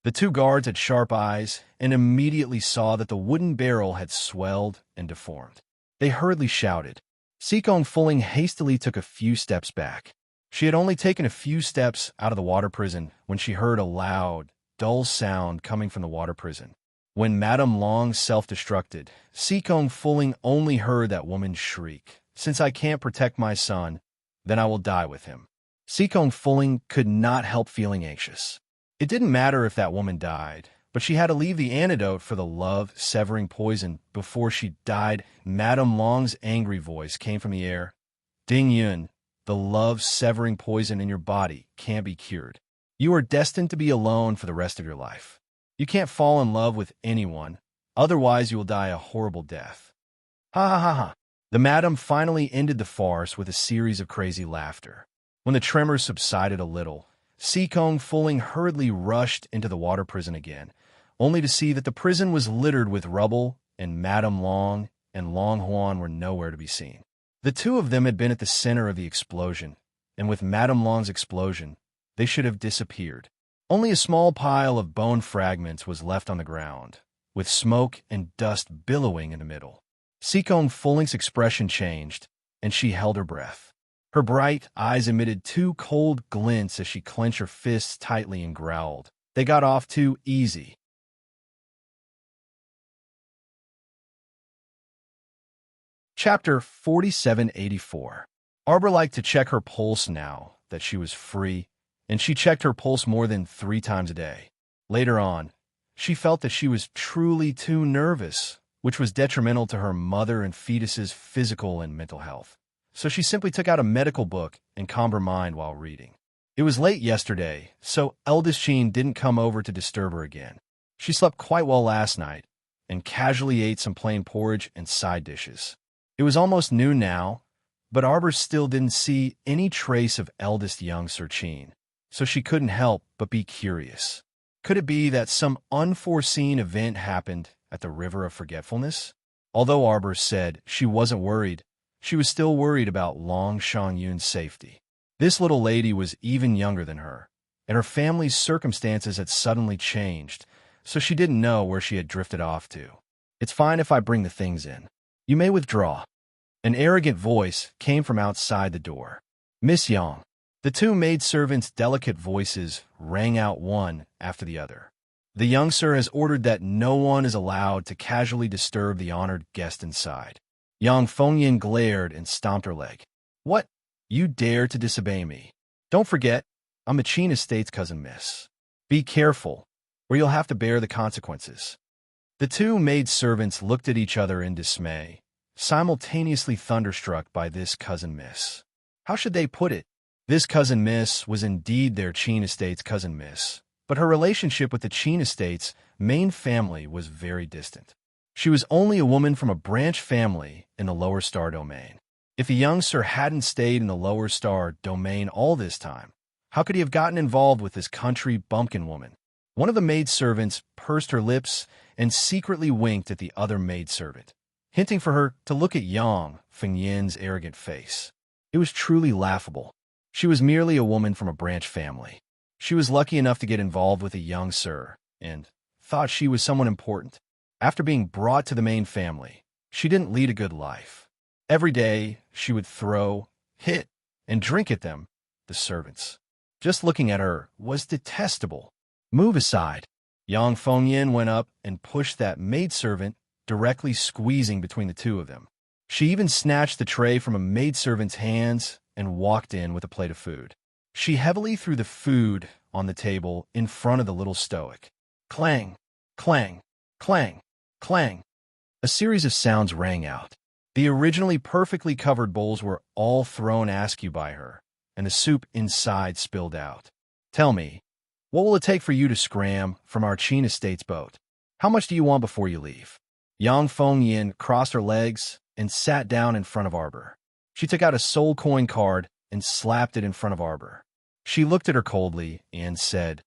The two guards had sharp eyes and immediately saw that the wooden barrel had swelled and deformed. They hurriedly shouted. Seekong Fulling hastily took a few steps back. She had only taken a few steps out of the water prison when she heard a loud, dull sound coming from the water prison. When Madame Long self-destructed, Seekong Fulling only heard that woman shriek, Since I can't protect my son, then I will die with him. Seekong Fulling could not help feeling anxious. It didn't matter if that woman died, but she had to leave the antidote for the love-severing poison before she died. Madame Long's angry voice came from the air. Ding Yun, the love-severing poison in your body can't be cured. You are destined to be alone for the rest of your life. You can't fall in love with anyone, otherwise you will die a horrible death. Ha ha ha ha. The madam finally ended the farce with a series of crazy laughter. When the tremors subsided a little, Sikong Fuling hurriedly rushed into the water prison again, only to see that the prison was littered with rubble and Madame Long and Long Huan were nowhere to be seen. The two of them had been at the center of the explosion, and with Madame Long's explosion, they should have disappeared. Only a small pile of bone fragments was left on the ground, with smoke and dust billowing in the middle. Sikong Fuling's expression changed, and she held her breath. Her bright eyes emitted two cold glints as she clenched her fists tightly and growled. They got off too easy. Chapter 4784. Arbor liked to check her pulse now that she was free, and she checked her pulse more than 3 times a day. Later on, she felt that she was truly too nervous, which was detrimental to her mother and fetus's physical and mental health. So she simply took out a medical book and calmed her mind while reading. It was late yesterday, so eldest Sheen didn't come over to disturb her again. She slept quite well last night and casually ate some plain porridge and side dishes. It was almost noon now, but Arbor still didn't see any trace of eldest young Sir Cheen, so she couldn't help but be curious. Could it be that some unforeseen event happened at the River of Forgetfulness? Although Arbor said she wasn't worried, she was still worried about Long Shangyun's safety. This little lady was even younger than her, and her family's circumstances had suddenly changed, so she didn't know where she had drifted off to. It's fine if I bring the things in. You may withdraw. An arrogant voice came from outside the door. Miss Yang. The two maidservants' delicate voices rang out one after the other. The young sir has ordered that no one is allowed to casually disturb the honored guest inside. Yang Fengyin glared and stomped her leg. What? You dare to disobey me? Don't forget, I'm a Qin Estate's cousin, miss. Be careful, or you'll have to bear the consequences. The two maidservants looked at each other in dismay, simultaneously thunderstruck by this cousin miss. How should they put it? This cousin miss was indeed their Qin Estate's cousin miss, but her relationship with the Qin Estate's main family was very distant. She was only a woman from a branch family in the Lower Star Domain. If the young sir hadn't stayed in the Lower Star Domain all this time, how could he have gotten involved with this country bumpkin woman? One of the maidservants pursed her lips and secretly winked at the other maidservant, hinting for her to look at Yang Fengyin's arrogant face. It was truly laughable. She was merely a woman from a branch family. She was lucky enough to get involved with a young sir, and thought she was someone important. After being brought to the main family, she didn't lead a good life. Every day, she would throw, hit, and drink at them, the servants. Just looking at her was detestable. Move aside. Yang Fengyin went up and pushed that maidservant, directly squeezing between the two of them. She even snatched the tray from a maidservant's hands and walked in with a plate of food. She heavily threw the food on the table in front of the little stoic. Clang, clang, clang, clang. A series of sounds rang out. The originally perfectly covered bowls were all thrown askew by her, and the soup inside spilled out. Tell me, what will it take for you to scram from our Qin Estate's boat? How much do you want before you leave? Yang Fengyin crossed her legs and sat down in front of Arbor. She took out a soul coin card and slapped it in front of Arbor. She looked at her coldly and said,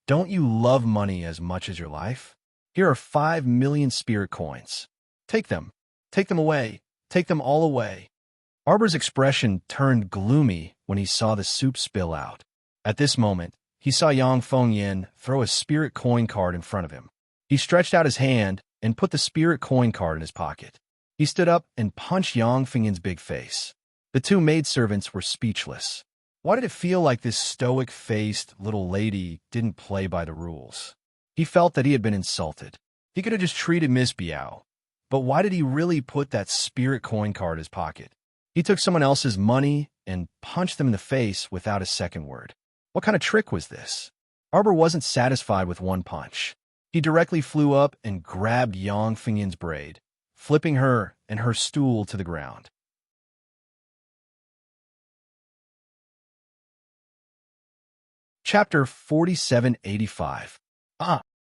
Don't you love money as much as your life? Here are 5 million spirit coins. Take them. Take them away. Take them all away. Arbor's expression turned gloomy when he saw the soup spill out. At this moment, he saw Yang Fengyin throw a spirit coin card in front of him. He stretched out his hand and put the spirit coin card in his pocket. He stood up and punched Yang Fengyin's big face. The two maidservants were speechless. Why did it feel like this stoic-faced little lady didn't play by the rules? He felt that he had been insulted. He could have just treated Miss Biao. But why did he really put that spirit coin card in his pocket? He took someone else's money and punched them in the face without a second word. What kind of trick was this? Arbor wasn't satisfied with one punch. He directly flew up and grabbed Yang Fengyin's braid, flipping her and her stool to the ground. Chapter 4785.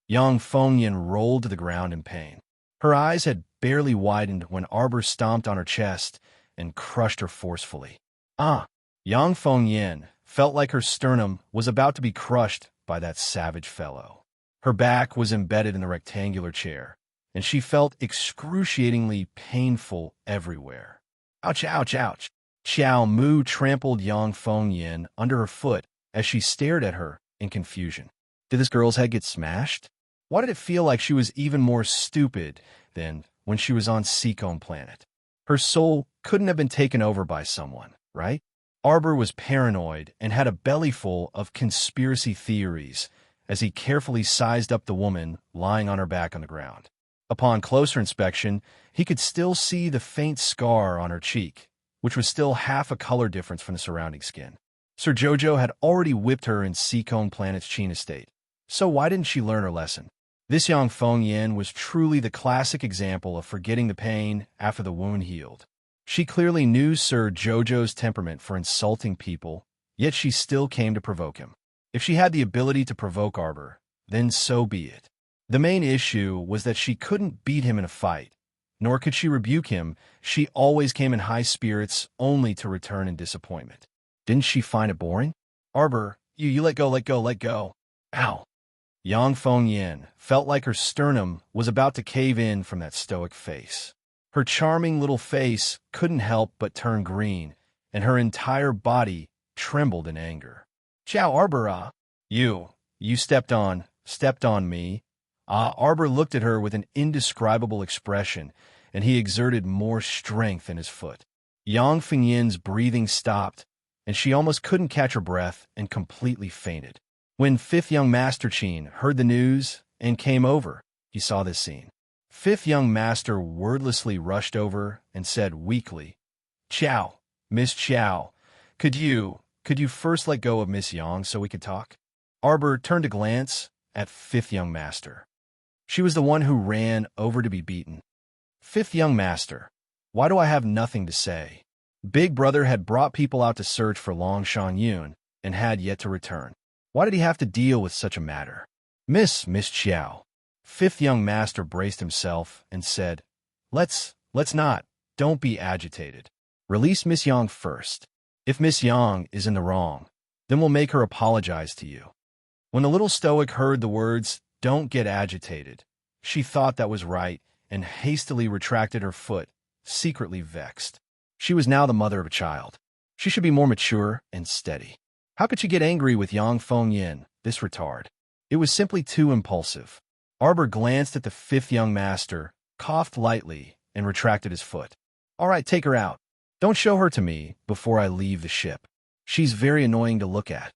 Yang Fengyin rolled to the ground in pain. Her eyes had barely widened when Arbor stomped on her chest and crushed her forcefully. Yang Fengyin felt like her sternum was about to be crushed by that savage fellow. Her back was embedded in the rectangular chair, and she felt excruciatingly painful everywhere. Ouch, ouch, ouch. Xiao Mu trampled Yang Fengyin under her foot as she stared at her in confusion. Did this girl's head get smashed? Why did it feel like she was even more stupid than when she was on Seacombe Planet? Her soul couldn't have been taken over by someone, right? Arbor was paranoid and had a bellyful of conspiracy theories as he carefully sized up the woman lying on her back on the ground. Upon closer inspection, he could still see the faint scar on her cheek, which was still half a color difference from the surrounding skin. Sir Jojo had already whipped her in Seacombe Planet's Qin estate, so why didn't she learn her lesson? This Yang Fengyin was truly the classic example of forgetting the pain after the wound healed. She clearly knew Sir Jojo's temperament for insulting people, yet she still came to provoke him. If she had the ability to provoke Arbor, then so be it. The main issue was that she couldn't beat him in a fight, nor could she rebuke him. She always came in high spirits only to return in disappointment. Didn't she find it boring? Arbor, you let go, let go, let go. Ow. Yang Fengyin felt like her sternum was about to cave in from that stoic face. Her charming little face couldn't help but turn green, and her entire body trembled in anger. Ciao, Arbor, You stepped on me. Arbor looked at her with an indescribable expression, and he exerted more strength in his foot. Yang Fengyin's breathing stopped, and she almost couldn't catch her breath and completely fainted. When Fifth Young Master Qin heard the news and came over, he saw this scene. Fifth Young Master wordlessly rushed over and said weakly, Chow, Miss Chow, could you first let go of Miss Yang so we could talk? Arbor turned to glance at Fifth Young Master. She was the one who ran over to be beaten. Fifth Young Master, why do I have nothing to say? Big Brother had brought people out to search for Long Shan Yun and had yet to return. Why did he have to deal with such a matter? Miss Chiao. Fifth Young Master braced himself and said, Let's not. Don't be agitated. Release Miss Yang first. If Miss Yang is in the wrong, then we'll make her apologize to you. When the little stoic heard the words, don't get agitated, she thought that was right and hastily retracted her foot, secretly vexed. She was now the mother of a child. She should be more mature and steady. How could she get angry with Yang Fengyin, this retard? It was simply too impulsive. Arbor glanced at the Fifth Young Master, coughed lightly, and retracted his foot. All right, take her out. Don't show her to me before I leave the ship. She's very annoying to look at.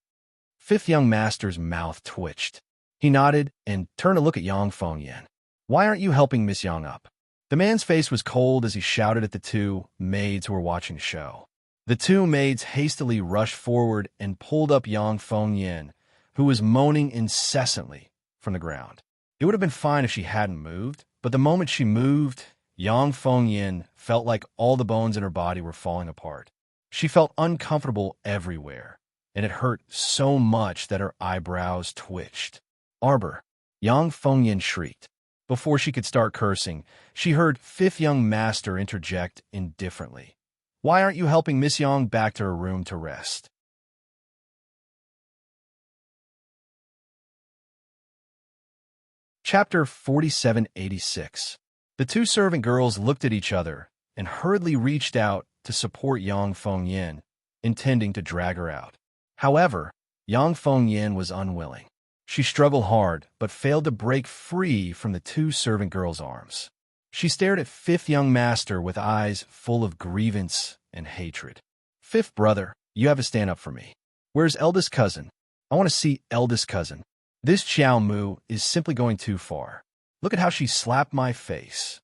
Fifth Young Master's mouth twitched. He nodded and turned to look at Yang Fengyin. Why aren't you helping Miss Yang up? The man's face was cold as he shouted at the two maids who were watching the show. The two maids hastily rushed forward and pulled up Yang Fengyin, who was moaning incessantly from the ground. It would have been fine if she hadn't moved, but the moment she moved, Yang Fengyin felt like all the bones in her body were falling apart. She felt uncomfortable everywhere, and it hurt so much that her eyebrows twitched. Arbor, Yang Fengyin shrieked. Before she could start cursing, she heard Fifth Young Master interject indifferently. Why aren't you helping Miss Yang back to her room to rest? Chapter 4786. The two servant girls looked at each other and hurriedly reached out to support Yang Fengyin, intending to drag her out. However, Yang Fengyin was unwilling. She struggled hard, but failed to break free from the two servant girls' arms. She stared at Fifth Young Master with eyes full of grievance and hatred. Fifth Brother, you have to stand up for me. Where's eldest cousin? I want to see eldest cousin. This Xiao Mu is simply going too far. Look at how she slapped my face.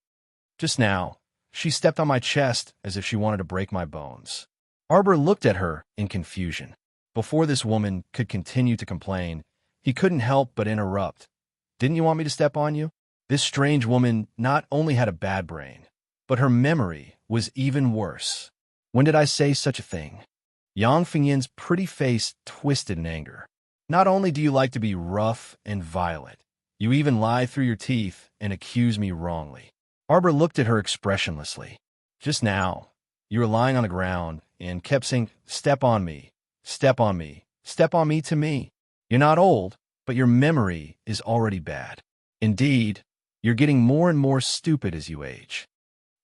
Just now, she stepped on my chest as if she wanted to break my bones. Arbor looked at her in confusion. Before this woman could continue to complain, He couldn't help but interrupt. Didn't you want me to step on you? This strange woman not only had a bad brain, but her memory was even worse. When did I say such a thing? Yang Fingyin's pretty face twisted in anger. Not only do you like to be rough and violent, you even lie through your teeth and accuse me wrongly. Arbor looked at her expressionlessly. Just now, you were lying on the ground and kept saying, step on me, step on me, step on me to me. You're not old, but your memory is already bad. Indeed, you're getting more and more stupid as you age.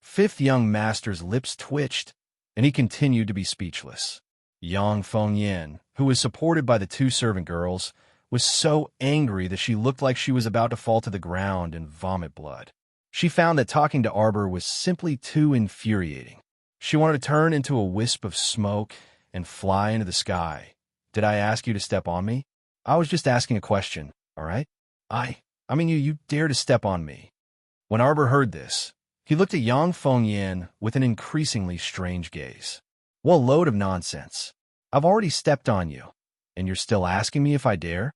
Fifth young master's lips twitched, and he continued to be speechless. Yang Fengyin, who was supported by the two servant girls, was so angry that she looked like she was about to fall to the ground and vomit blood. She found that talking to Arbor was simply too infuriating. She wanted to turn into a wisp of smoke and fly into the sky. Did I ask you to step on me? I was just asking a question, all right? I mean you dare to step on me. When Arbor heard this, he looked at Yang Fengyin with an increasingly strange gaze. What a load of nonsense. I've already stepped on you, and you're still asking me if I dare?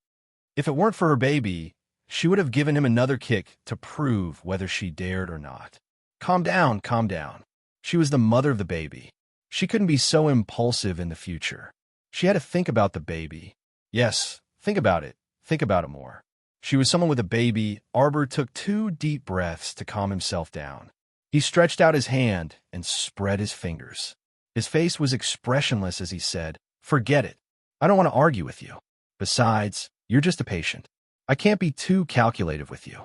If it weren't for her baby, she would have given him another kick to prove whether she dared or not. Calm down, calm down. She was the mother of the baby. She couldn't be so impulsive in the future. She had to think about the baby. Yes, think about it. Think about it more. She was someone with a baby. Arbor took 2 deep breaths to calm himself down. He stretched out his hand and spread his fingers. His face was expressionless as he said, forget it. I don't want to argue with you. Besides, you're just a patient. I can't be too calculative with you.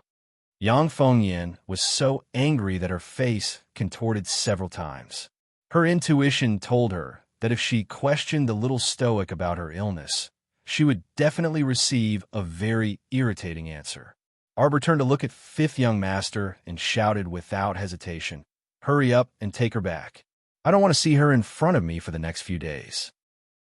Yang Fengyin was so angry that her face contorted several times. Her intuition told her that if she questioned the little stoic about her illness, she would definitely receive a very irritating answer. Arbor turned to look at fifth young master and shouted without hesitation, hurry up and take her back. I don't want to see her in front of me for the next few days.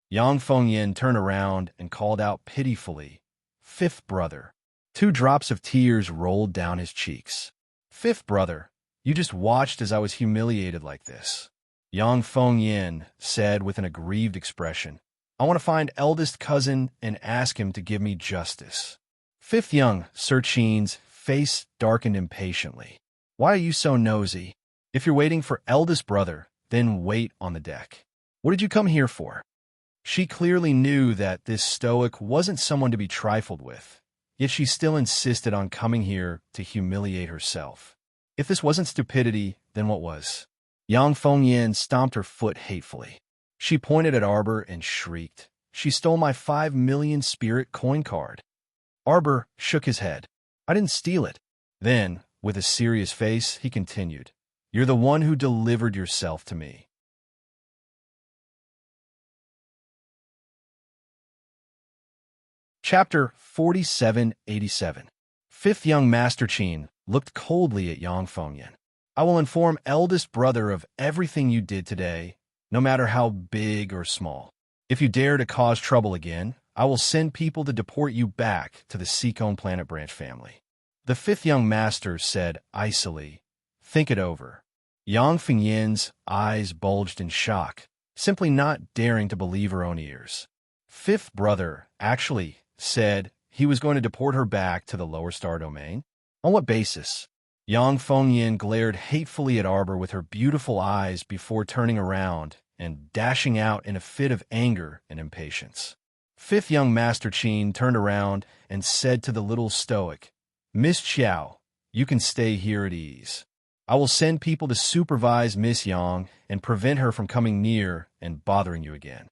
Yang Fengyin turned around and called out pitifully, fifth brother. 2 drops of tears rolled down his cheeks. Fifth brother, you just watched as I was humiliated like this. Yang Fengyin said with an aggrieved expression, I want to find eldest cousin and ask him to give me justice. Fifth young Sir Qin's face darkened impatiently. Why are you so nosy? If you're waiting for eldest brother, then wait on the deck. What did you come here for? She clearly knew that this stoic wasn't someone to be trifled with, yet she still insisted on coming here to humiliate herself. If this wasn't stupidity, then what was? Yang Fengyin stomped her foot hatefully. She pointed at Arbor and shrieked, she stole my 5 million spirit coin card. Arbor shook his head. I didn't steal it. Then, with a serious face, he continued, you're the one who delivered yourself to me. Chapter 4787. Fifth young Master Qin looked coldly at Yang Fengyin. I will inform eldest brother of everything you did today, no matter how big or small. If you dare to cause trouble again, I will send people to deport you back to the Seacone Planet Branch family. The fifth young master said icily, think it over. Yang Fengyin's eyes bulged in shock, simply not daring to believe her own ears. Fifth brother actually said he was going to deport her back to the lower star domain? On what basis? Yang Fengyin glared hatefully at Arbor with her beautiful eyes before turning around and dashing out in a fit of anger and impatience. Fifth young Master Qin turned around and said to the little stoic, Miss Qiao, you can stay here at ease. I will send people to supervise Miss Yang and prevent her from coming near and bothering you again.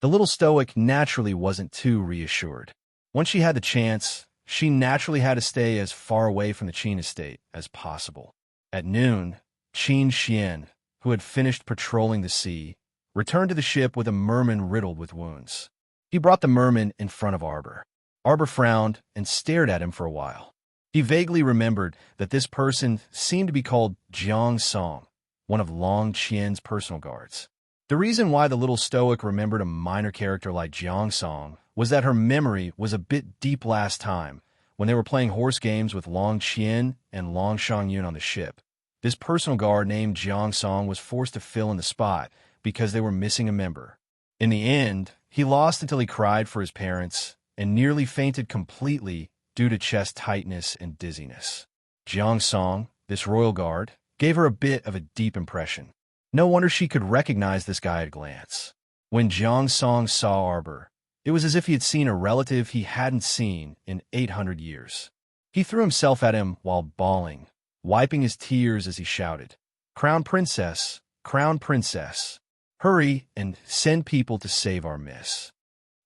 The little stoic naturally wasn't too reassured. Once she had the chance, she naturally had to stay as far away from the Qin estate as possible. At noon, Qin Xian, who had finished patrolling the sea, returned to the ship with a merman riddled with wounds. He brought the merman in front of Arbor. Arbor frowned and stared at him for a while. He vaguely remembered that this person seemed to be called Jiang Song, one of Long Qian's personal guards. The reason why the little stoic remembered a minor character like Jiang Song was that her memory was a bit deep last time when they were playing horse games with Long Qian and Long Shangyun on the ship. This personal guard named Jiang Song was forced to fill in the spot because they were missing a member. In the end, he lost until he cried for his parents and nearly fainted completely due to chest tightness and dizziness. Jiang Song, this royal guard, gave her a bit of a deep impression. No wonder she could recognize this guy at a glance. When Jiang Song saw Arbor, it was as if he had seen a relative he hadn't seen in 800 years. He threw himself at him while bawling, wiping his tears as he shouted, "Crown Princess! Crown Princess! Hurry and send people to save our miss."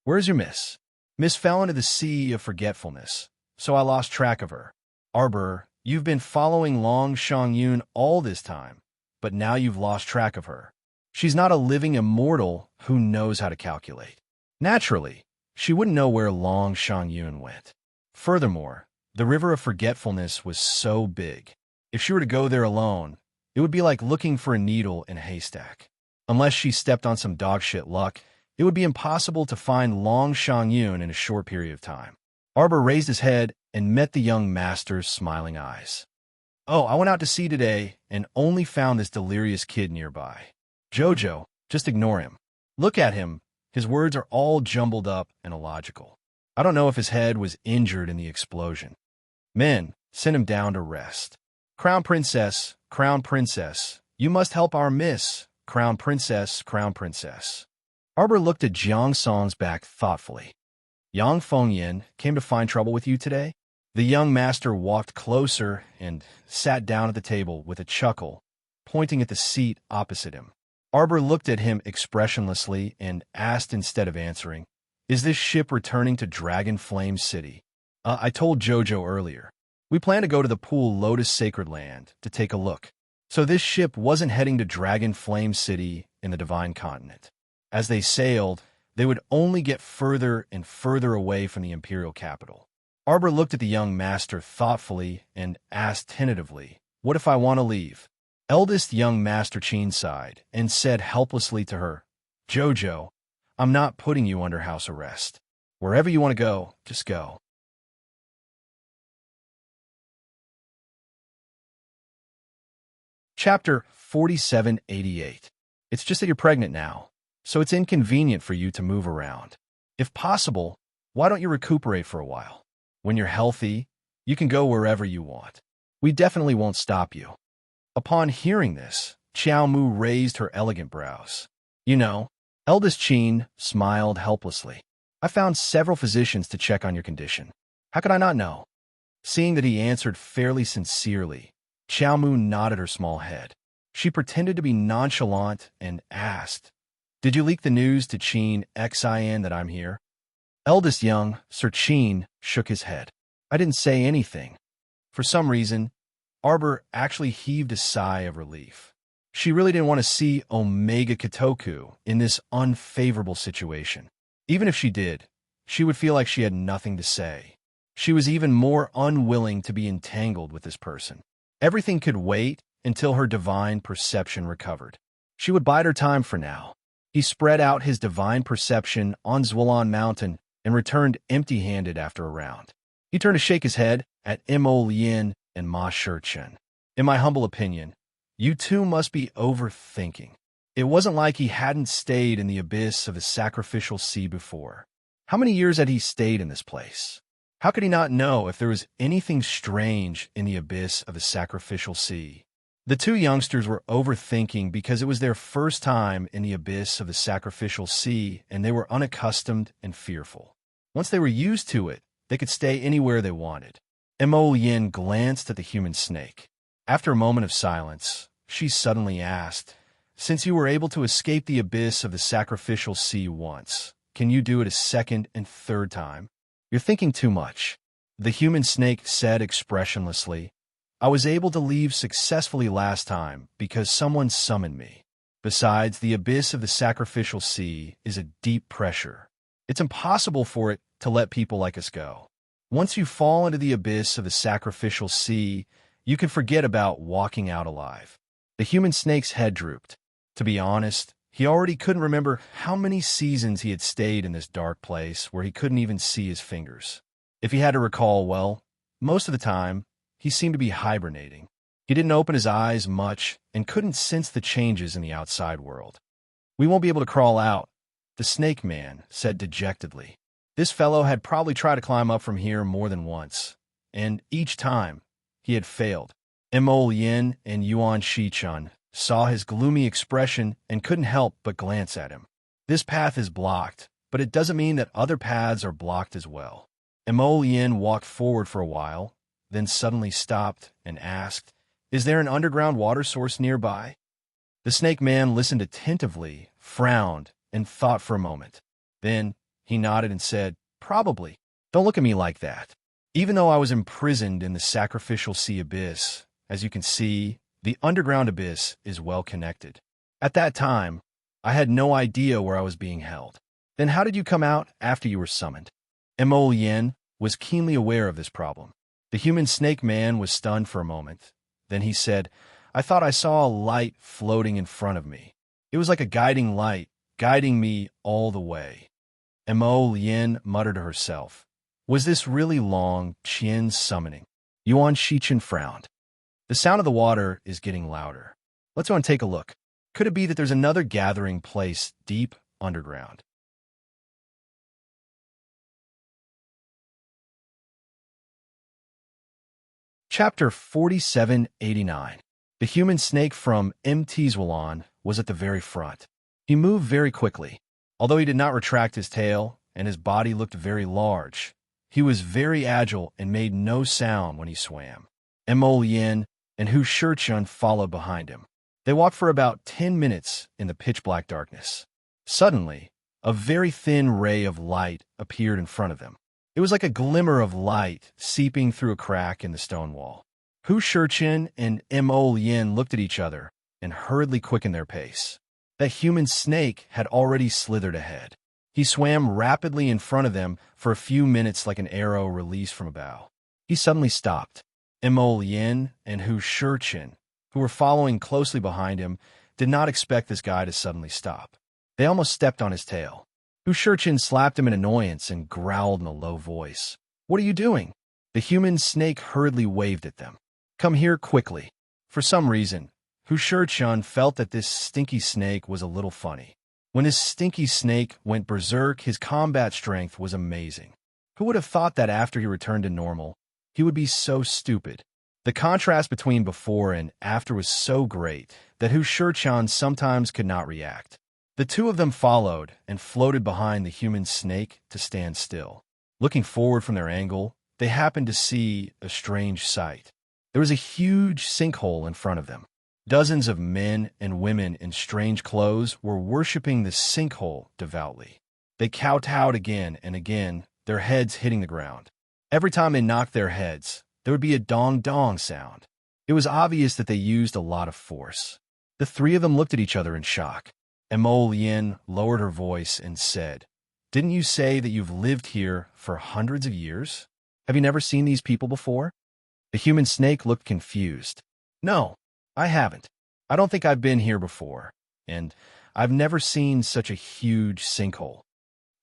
"Where's your miss?" "Miss fell into the sea of forgetfulness, so I lost track of her." "Arbor, you've been following Long Shangyun all this time, but now you've lost track of her. She's not a living immortal who knows how to calculate. Naturally, she wouldn't know where Long Shangyun went. Furthermore, the river of forgetfulness was so big. If she were to go there alone, it would be like looking for a needle in a haystack. Unless she stepped on some dogshit luck, it would be impossible to find Long Shangyun in a short period of time." Arbor raised his head and met the young master's smiling eyes. "Oh, I went out to sea today and only found this delirious kid nearby. Jojo, just ignore him. Look at him. His words are all jumbled up and illogical. I don't know if his head was injured in the explosion. Men, send him down to rest. Crown Princess, Crown Princess, you must help our miss. Crown Princess, Crown Princess." Arbor looked at Jiang Song's back thoughtfully. "Yang Fengyin came to find trouble with you today?" The young master walked closer and sat down at the table with a chuckle, pointing at the seat opposite him. Arbor looked at him expressionlessly and asked instead of answering, "Is this ship returning to Dragon Flame City?" I told Jojo earlier. We plan to go to the pool Lotus Sacred Land to take a look. So this ship wasn't heading to Dragon Flame City in the Divine Continent. As they sailed, they would only get further and further away from the Imperial capital. Arbor looked at the young master thoughtfully and asked tentatively, "What if I want to leave?" Eldest young Master Qin sighed and said helplessly to her, "Jojo, I'm not putting you under house arrest. Wherever you want to go, just go." Chapter 4788. It's just that you're pregnant now, so it's inconvenient for you to move around. If possible, why don't you recuperate for a while? When you're healthy, you can go wherever you want. We definitely won't stop you. Upon hearing this, Qiao Mu raised her elegant brows. "You know," eldest Qin smiled helplessly. "I found several physicians to check on your condition. How could I not know?" Seeing that he answered fairly sincerely, Qiao Mu nodded her small head. She pretended to be nonchalant and asked, "Did you leak the news to Qin Xin that I'm here?" Eldest young Sir Qin shook his head. "I didn't say anything." For some reason, Arbor actually heaved a sigh of relief. She really didn't want to see Omega Kitoku in this unfavorable situation. Even if she did, she would feel like she had nothing to say. She was even more unwilling to be entangled with this person. Everything could wait until her divine perception recovered. She would bide her time for now. He spread out his divine perception on Zhualan Mountain and returned empty-handed after a round. He turned to shake his head at Mo Lien and Ma Shichen. "In my humble opinion, you two must be overthinking. It wasn't like he hadn't stayed in the abyss of the sacrificial sea before. How many years had he stayed in this place? How could he not know if there was anything strange in the abyss of the sacrificial sea?" The two youngsters were overthinking because it was their first time in the abyss of the sacrificial sea, and they were unaccustomed and fearful. Once they were used to it, they could stay anywhere they wanted. Mo Yin glanced at the human snake. After a moment of silence, she suddenly asked, "Since you were able to escape the abyss of the sacrificial sea once, can you do it a second and third time?" "You're thinking too much," the human snake said expressionlessly. "I was able to leave successfully last time because someone summoned me. Besides, the abyss of the sacrificial sea is a deep pressure. It's impossible for it to let people like us go. Once you fall into the abyss of the sacrificial sea, you can forget about walking out alive." The human snake's head drooped. To be honest, he already couldn't remember how many seasons he had stayed in this dark place where he couldn't even see his fingers. If he had to recall, well, most of the time, he seemed to be hibernating. He didn't open his eyes much and couldn't sense the changes in the outside world. "We won't be able to crawl out," the snake man said dejectedly. This fellow had probably tried to climb up from here more than once, and each time he had failed. Mo Yin and Yuan Shichun saw his gloomy expression and couldn't help but glance at him. This path is blocked, but it doesn't mean that other paths are blocked as well. Mo Yin walked forward for a while, then suddenly stopped and asked, "Is there an underground water source nearby?" The snake man listened attentively, frowned, and thought for a moment. Then he nodded and said, "Probably. Don't look at me like that. Even though I was imprisoned in the sacrificial sea abyss, as you can see, the underground abyss is well connected. At that time, I had no idea where I was being held. Then how did you come out after you were summoned?" Mo Yin was keenly aware of this problem. The human snake man was stunned for a moment. Then he said, "I thought I saw a light floating in front of me. It was like a guiding light, guiding me all the way." Mo Yin muttered to herself, "Was this really Long Qian's summoning?" Yuan Shichen frowned. "The sound of the water is getting louder. Let's go and take a look. Could it be that there's another gathering place deep underground?" Chapter 4789. The human snake from Mtizwalan was at the very front. He moved very quickly. Although he did not retract his tail, and his body looked very large, he was very agile and made no sound when he swam. Mo Yin and Hu Shirchun followed behind him. They walked for about 10 minutes in the pitch-black darkness. Suddenly, a very thin ray of light appeared in front of them. It was like a glimmer of light seeping through a crack in the stone wall. Hu Shirchen and Mo Yin looked at each other and hurriedly quickened their pace. That human snake had already slithered ahead. He swam rapidly in front of them for a few minutes like an arrow released from a bow. He suddenly stopped. Mo Yin and Hu Shirchen, who were following closely behind him, did not expect this guy to suddenly stop. They almost stepped on his tail. Hu Shirchen slapped him in annoyance and growled in a low voice. "What are you doing?" The human snake hurriedly waved at them. "Come here quickly." For some reason, Hu Shirchen felt that this stinky snake was a little funny. When this stinky snake went berserk, his combat strength was amazing. Who would have thought that after he returned to normal, he would be so stupid? The contrast between before and after was so great that Hu Shirchen sometimes could not react. The two of them followed and floated behind the human snake to stand still. Looking forward from their angle, they happened to see a strange sight. There was a huge sinkhole in front of them. Dozens of men and women in strange clothes were worshipping the sinkhole devoutly. They kowtowed again and again, their heads hitting the ground. Every time they knocked their heads, there would be a dong-dong sound. It was obvious that they used a lot of force. The three of them looked at each other in shock. Mo Yin lowered her voice and said, "Didn't you say that you've lived here for hundreds of years? Have you never seen these people before?" The human snake looked confused. "No, I haven't. I don't think I've been here before, and I've never seen such a huge sinkhole."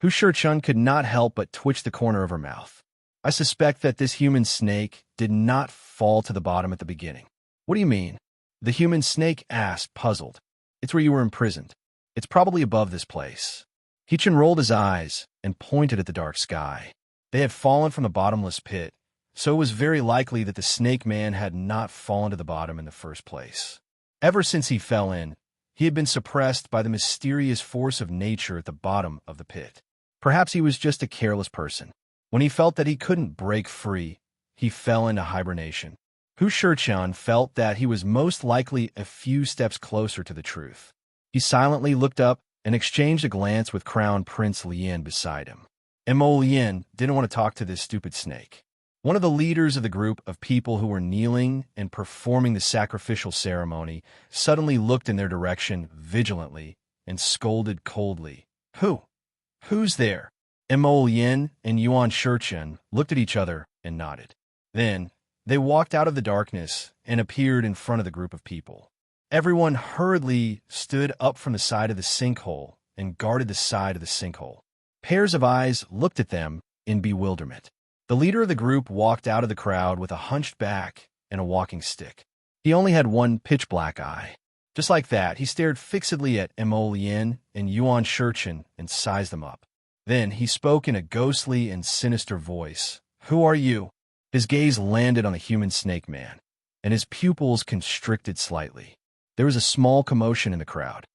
Hu Shirchun could not help but twitch the corner of her mouth. "I suspect that this human snake did not fall to the bottom at the beginning." "What do you mean?" The human snake asked, puzzled. "It's where you were imprisoned. It's probably above this place." Hichin rolled his eyes and pointed at the dark sky. They had fallen from the bottomless pit, so it was very likely that the snake man had not fallen to the bottom in the first place. Ever since he fell in, he had been suppressed by the mysterious force of nature at the bottom of the pit. Perhaps he was just a careless person. When he felt that he couldn't break free, he fell into hibernation. Hu Shirchan felt that he was most likely a few steps closer to the truth. He silently looked up and exchanged a glance with Crown Prince Lian beside him. Mo Lian didn't want to talk to this stupid snake. One of the leaders of the group of people who were kneeling and performing the sacrificial ceremony suddenly looked in their direction vigilantly and scolded coldly. Who's there?" Mo Lian and Yuan Shirchen looked at each other and nodded. Then they walked out of the darkness and appeared in front of the group of people. Everyone hurriedly stood up from the side of the sinkhole and guarded the side of the sinkhole. Pairs of eyes looked at them in bewilderment. The leader of the group walked out of the crowd with a hunched back and a walking stick. He only had one pitch-black eye. Just like that, he stared fixedly at Mo Lian and Yuan Shirchen and sized them up. Then he spoke in a ghostly and sinister voice. "Who are you?" His gaze landed on the human snake man, and his pupils constricted slightly. There was a small commotion in the crowd.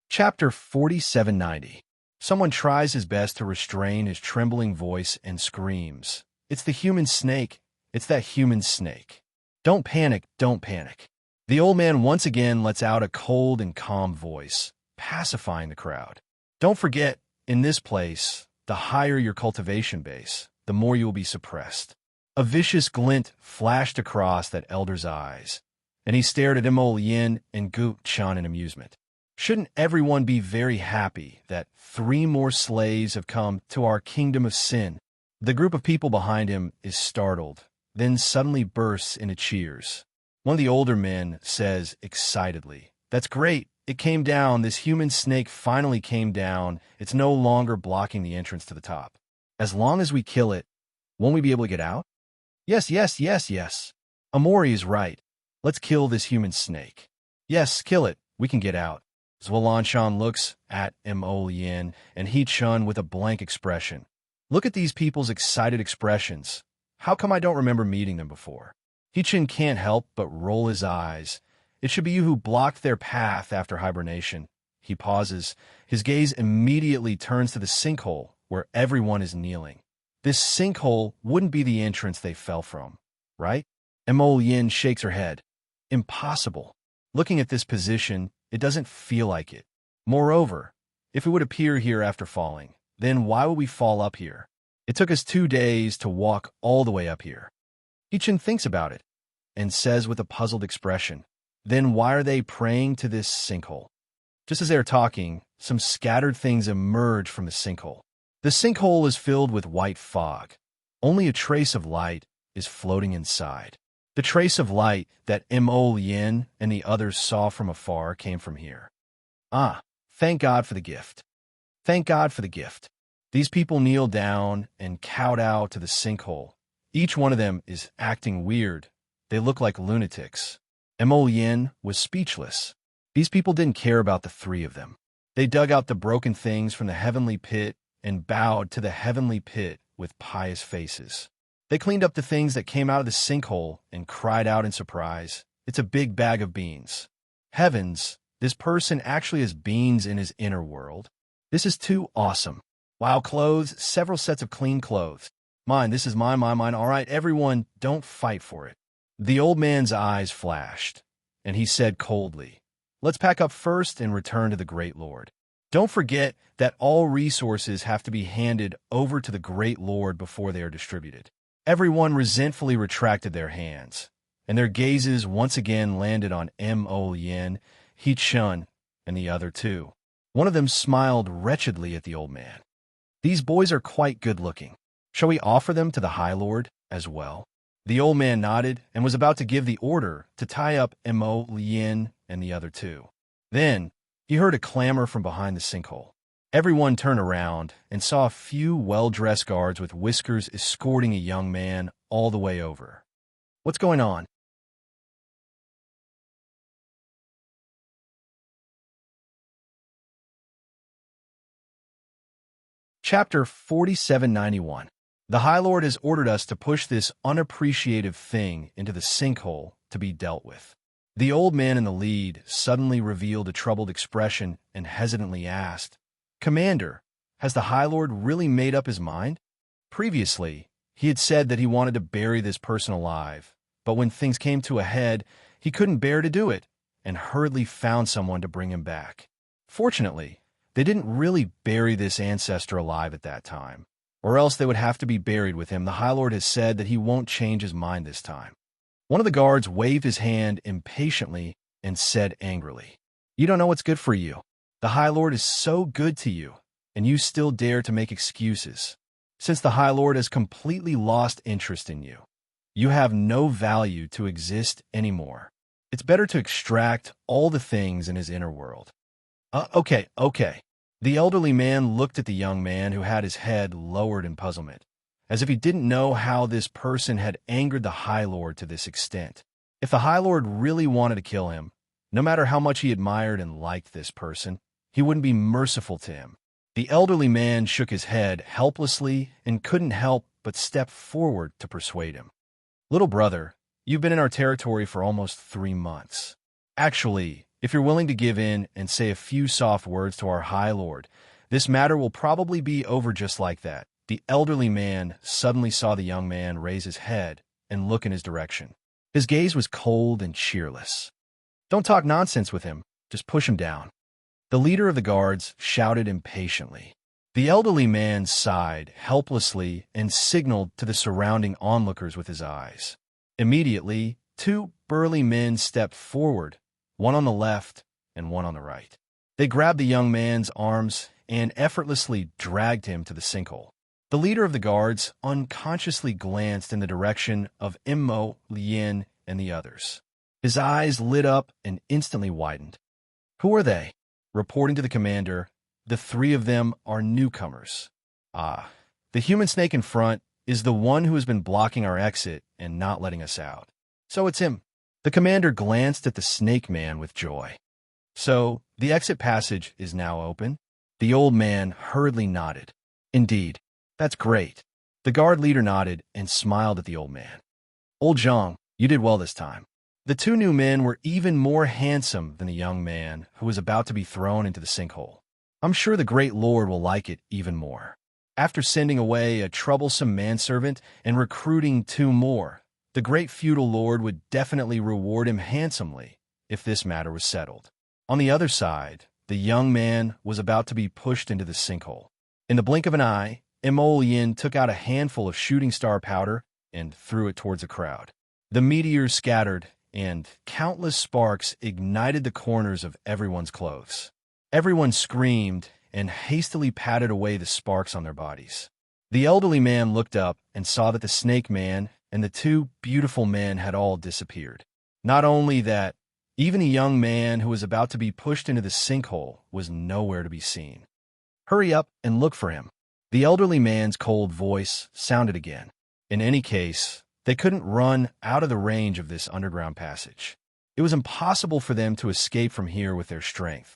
Chapter 4790. Someone tries his best to restrain his trembling voice and screams. "It's the human snake. It's that human snake. Don't panic, don't panic." The old man once again lets out a cold and calm voice, pacifying the crowd. "Don't forget, in this place, the higher your cultivation base, the more you will be suppressed." A vicious glint flashed across that elder's eyes, and he stared at Imo Yin and Gu Chan in amusement. Shouldn't everyone be very happy that 3 more slaves have come to our kingdom of sin? The group of people behind him is startled, then suddenly bursts into cheers. One of the older men says excitedly, "That's great. It came down. This human snake finally came down. It's no longer blocking the entrance to the top. As long as we kill it, won't we be able to get out?" "Yes, yes, yes, yes. Amori is right. Let's kill this human snake." "Yes, kill it. We can get out." Zwalanshan looks at Imo Yin and He Chun with a blank expression. Look at these people's excited expressions. How come I don't remember meeting them before? He Chun can't help but roll his eyes. It should be you who blocked their path after hibernation. He pauses. His gaze immediately turns to the sinkhole where everyone is kneeling. This sinkhole wouldn't be the entrance they fell from, right? Imo Yin shakes her head. Impossible. Looking at this position, it doesn't feel like it. Moreover, if it would appear here after falling, then why would we fall up here? It took us 2 days to walk all the way up here. Hichin thinks about it and says with a puzzled expression, "Then why are they praying to this sinkhole?" Just as they're talking, some scattered things emerge from the sinkhole. The sinkhole is filled with white fog. Only a trace of light is floating inside. The trace of light that Imo Yin and the others saw from afar came from here. Ah, thank God for the gift. Thank God for the gift. These people kneel down and kowtow to the sinkhole. Each one of them is acting weird. They look like lunatics. Imo Yin was speechless. These people didn't care about the 3 of them. They dug out the broken things from the heavenly pit and bowed to the heavenly pit with pious faces. They cleaned up the things that came out of the sinkhole and cried out in surprise, "It's a big bag of beans." Heavens, this person actually has beans in his inner world. This is too awesome. Wow, clothes, several sets of clean clothes. Mine, this is mine. All right, everyone, don't fight for it. The old man's eyes flashed, and he said coldly, "Let's pack up first and return to the Great Lord. Don't forget that all resources have to be handed over to the Great Lord before they are distributed." Everyone resentfully retracted their hands, and their gazes once again landed on Imo Yin, He Chun, and the other 2. One of them smiled wretchedly at the old man. "These boys are quite good-looking. Shall we offer them to the High Lord as well?" The old man nodded and was about to give the order to tie up Imo Yin and the other 2. Then he heard a clamor from behind the sinkhole. Everyone turned around and saw a few well-dressed guards with whiskers escorting a young man all the way over. "What's going on?" Chapter 4791. The High Lord has ordered us to push this unappreciative thing into the sinkhole to be dealt with. The old man in the lead suddenly revealed a troubled expression and hesitantly asked, "Commander, has the High Lord really made up his mind?" Previously, he had said that he wanted to bury this person alive, but when things came to a head, he couldn't bear to do it, and hurriedly found someone to bring him back. Fortunately, they didn't really bury this ancestor alive at that time, or else they would have to be buried with him. The High Lord has said that he won't change his mind this time. One of the guards waved his hand impatiently and said angrily, "You don't know what's good for you. The High Lord is so good to you, and you still dare to make excuses. Since the High Lord has completely lost interest in you, you have no value to exist anymore. It's better to extract all the things in his inner world." Okay. The elderly man looked at the young man who had his head lowered in puzzlement, as if he didn't know how this person had angered the High Lord to this extent. If the High Lord really wanted to kill him, no matter how much he admired and liked this person, he wouldn't be merciful to him. The elderly man shook his head helplessly and couldn't help but step forward to persuade him. Little brother, you've been in our territory for almost 3 months. Actually, if you're willing to give in and say a few soft words to our High Lord, this matter will probably be over just like that. The elderly man suddenly saw the young man raise his head and look in his direction. His gaze was cold and cheerless. Don't talk nonsense with him, just push him down. The leader of the guards shouted impatiently. The elderly man sighed helplessly and signaled to the surrounding onlookers with his eyes. Immediately, 2 burly men stepped forward, one on the left and one on the right. They grabbed the young man's arms and effortlessly dragged him to the sinkhole. The leader of the guards unconsciously glanced in the direction of Immo, Lien, and the others. His eyes lit up and instantly widened. Who are they? Reporting to the commander, the 3 of them are newcomers. Ah, the human snake in front is the one who has been blocking our exit and not letting us out. So it's him. The commander glanced at the snake man with joy. So, the exit passage is now open? The old man hurriedly nodded. Indeed, that's great. The guard leader nodded and smiled at the old man. Old Zhang, you did well this time. The 2 new men were even more handsome than the young man who was about to be thrown into the sinkhole. I'm sure the great lord will like it even more. After sending away a troublesome manservant and recruiting 2 more, the great feudal lord would definitely reward him handsomely if this matter was settled. On the other side, the young man was about to be pushed into the sinkhole. In the blink of an eye, Emolian took out a handful of shooting star powder and threw it towards the crowd. The meteors scattered, and countless sparks ignited the corners of everyone's clothes. Everyone screamed and hastily patted away the sparks on their bodies. The elderly man looked up and saw that the snake man and the 2 beautiful men had all disappeared. Not only that, even the young man who was about to be pushed into the sinkhole was nowhere to be seen. Hurry up and look for him. The elderly man's cold voice sounded again. In any case, they couldn't run out of the range of this underground passage. It was impossible for them to escape from here with their strength.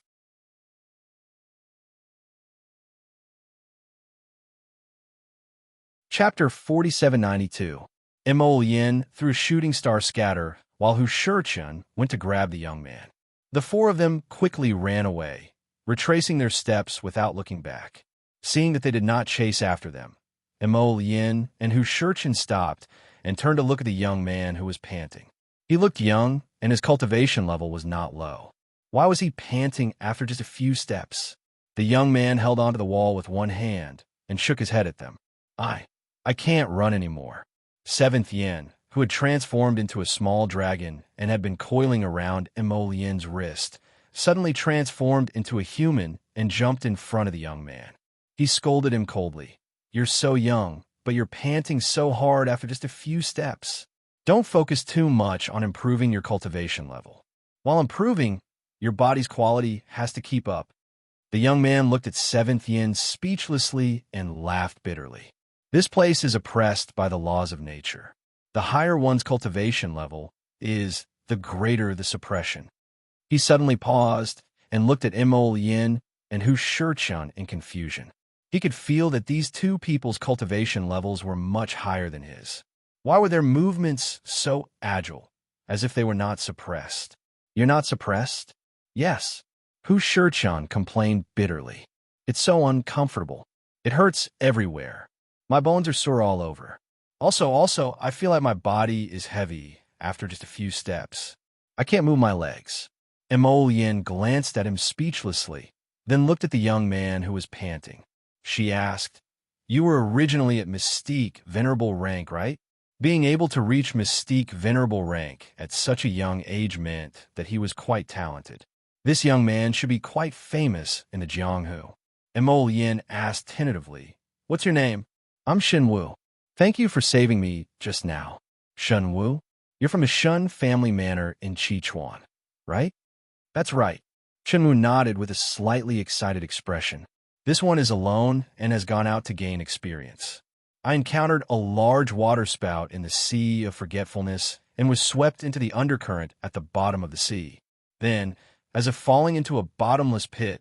Chapter 4792. Emolian threw a shooting star scatter, while Hu Shichun went to grab the young man. The 4 of them quickly ran away, retracing their steps without looking back. Seeing that they did not chase after them, Emolian and Hu Shichun stopped and turned to look at the young man who was panting. He looked young, and his cultivation level was not low. Why was he panting after just a few steps? The young man held onto the wall with one hand and shook his head at them. I can't run anymore. 7th Yen, who had transformed into a small dragon and had been coiling around Emolian's wrist, suddenly transformed into a human and jumped in front of the young man. He scolded him coldly. You're so young, but you're panting so hard after just a few steps. Don't focus too much on improving your cultivation level. While improving, your body's quality has to keep up. The young man looked at 7th Yen speechlessly and laughed bitterly. This place is oppressed by the laws of nature. The higher one's cultivation level is, the greater the suppression. He suddenly paused and looked at Emolian and Hu Shichun in confusion. He could feel that these 2 people's cultivation levels were much higher than his. Why were their movements so agile, as if they were not suppressed? You're not suppressed? Yes. Hu Shichun complained bitterly. It's so uncomfortable. It hurts everywhere. My bones are sore all over. Also, I feel like my body is heavy after just a few steps. I can't move my legs. Emolian glanced at him speechlessly, then looked at the young man who was panting. She asked, You were originally at Mystique Venerable rank, right? Being able to reach Mystique Venerable rank at such a young age meant that he was quite talented. This young man should be quite famous in the Jianghu. Emolian asked tentatively, What's your name? I'm Shenwu. Thank you for saving me just now. Shenwu? You're from the Shun family manor in Sichuan, right? That's right. Shenwu nodded with a slightly excited expression. This one is alone and has gone out to gain experience. I encountered a large water spout in the Sea of Forgetfulness and was swept into the undercurrent at the bottom of the sea. Then, as if falling into a bottomless pit,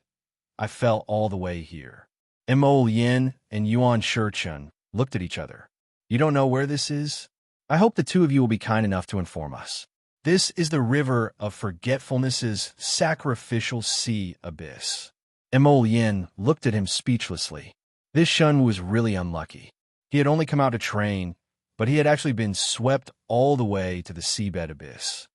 I fell all the way here. Mo Yin and Yuan Shurchun looked at each other. You don't know where this is? I hope the two of you will be kind enough to inform us. This is the river of forgetfulness's sacrificial sea abyss. Mo Yin looked at him speechlessly. This Shun was really unlucky. He had only come out to train, but he had actually been swept all the way to the seabed abyss.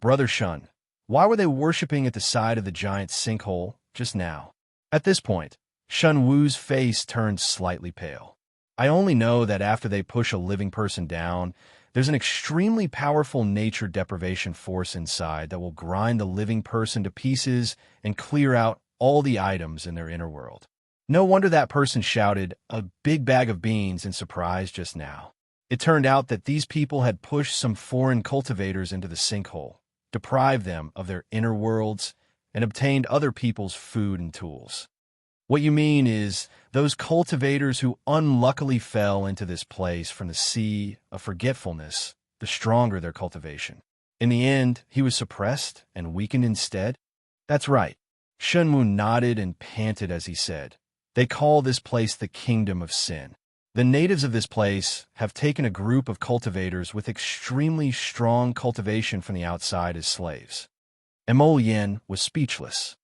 Brother Shun, why were they worshipping at the side of the giant sinkhole just now? At this point, Shun Wu's face turned slightly pale. I only know that after they push a living person down, there's an extremely powerful nature deprivation force inside that will grind the living person to pieces and clear out all the items in their inner world. No wonder that person shouted, "A big bag of beans," in surprise just now. It turned out that these people had pushed some foreign cultivators into the sinkhole, deprived them of their inner worlds, and obtained other people's food and tools. What you mean is those cultivators who unluckily fell into this place from the sea of forgetfulness, the stronger their cultivation. In the end, he was suppressed and weakened instead? That's right. Shunwu nodded and panted as he said, "They call this place the Kingdom of Sin. The natives of this place have taken a group of cultivators with extremely strong cultivation from the outside as slaves." Mo Yin was speechless.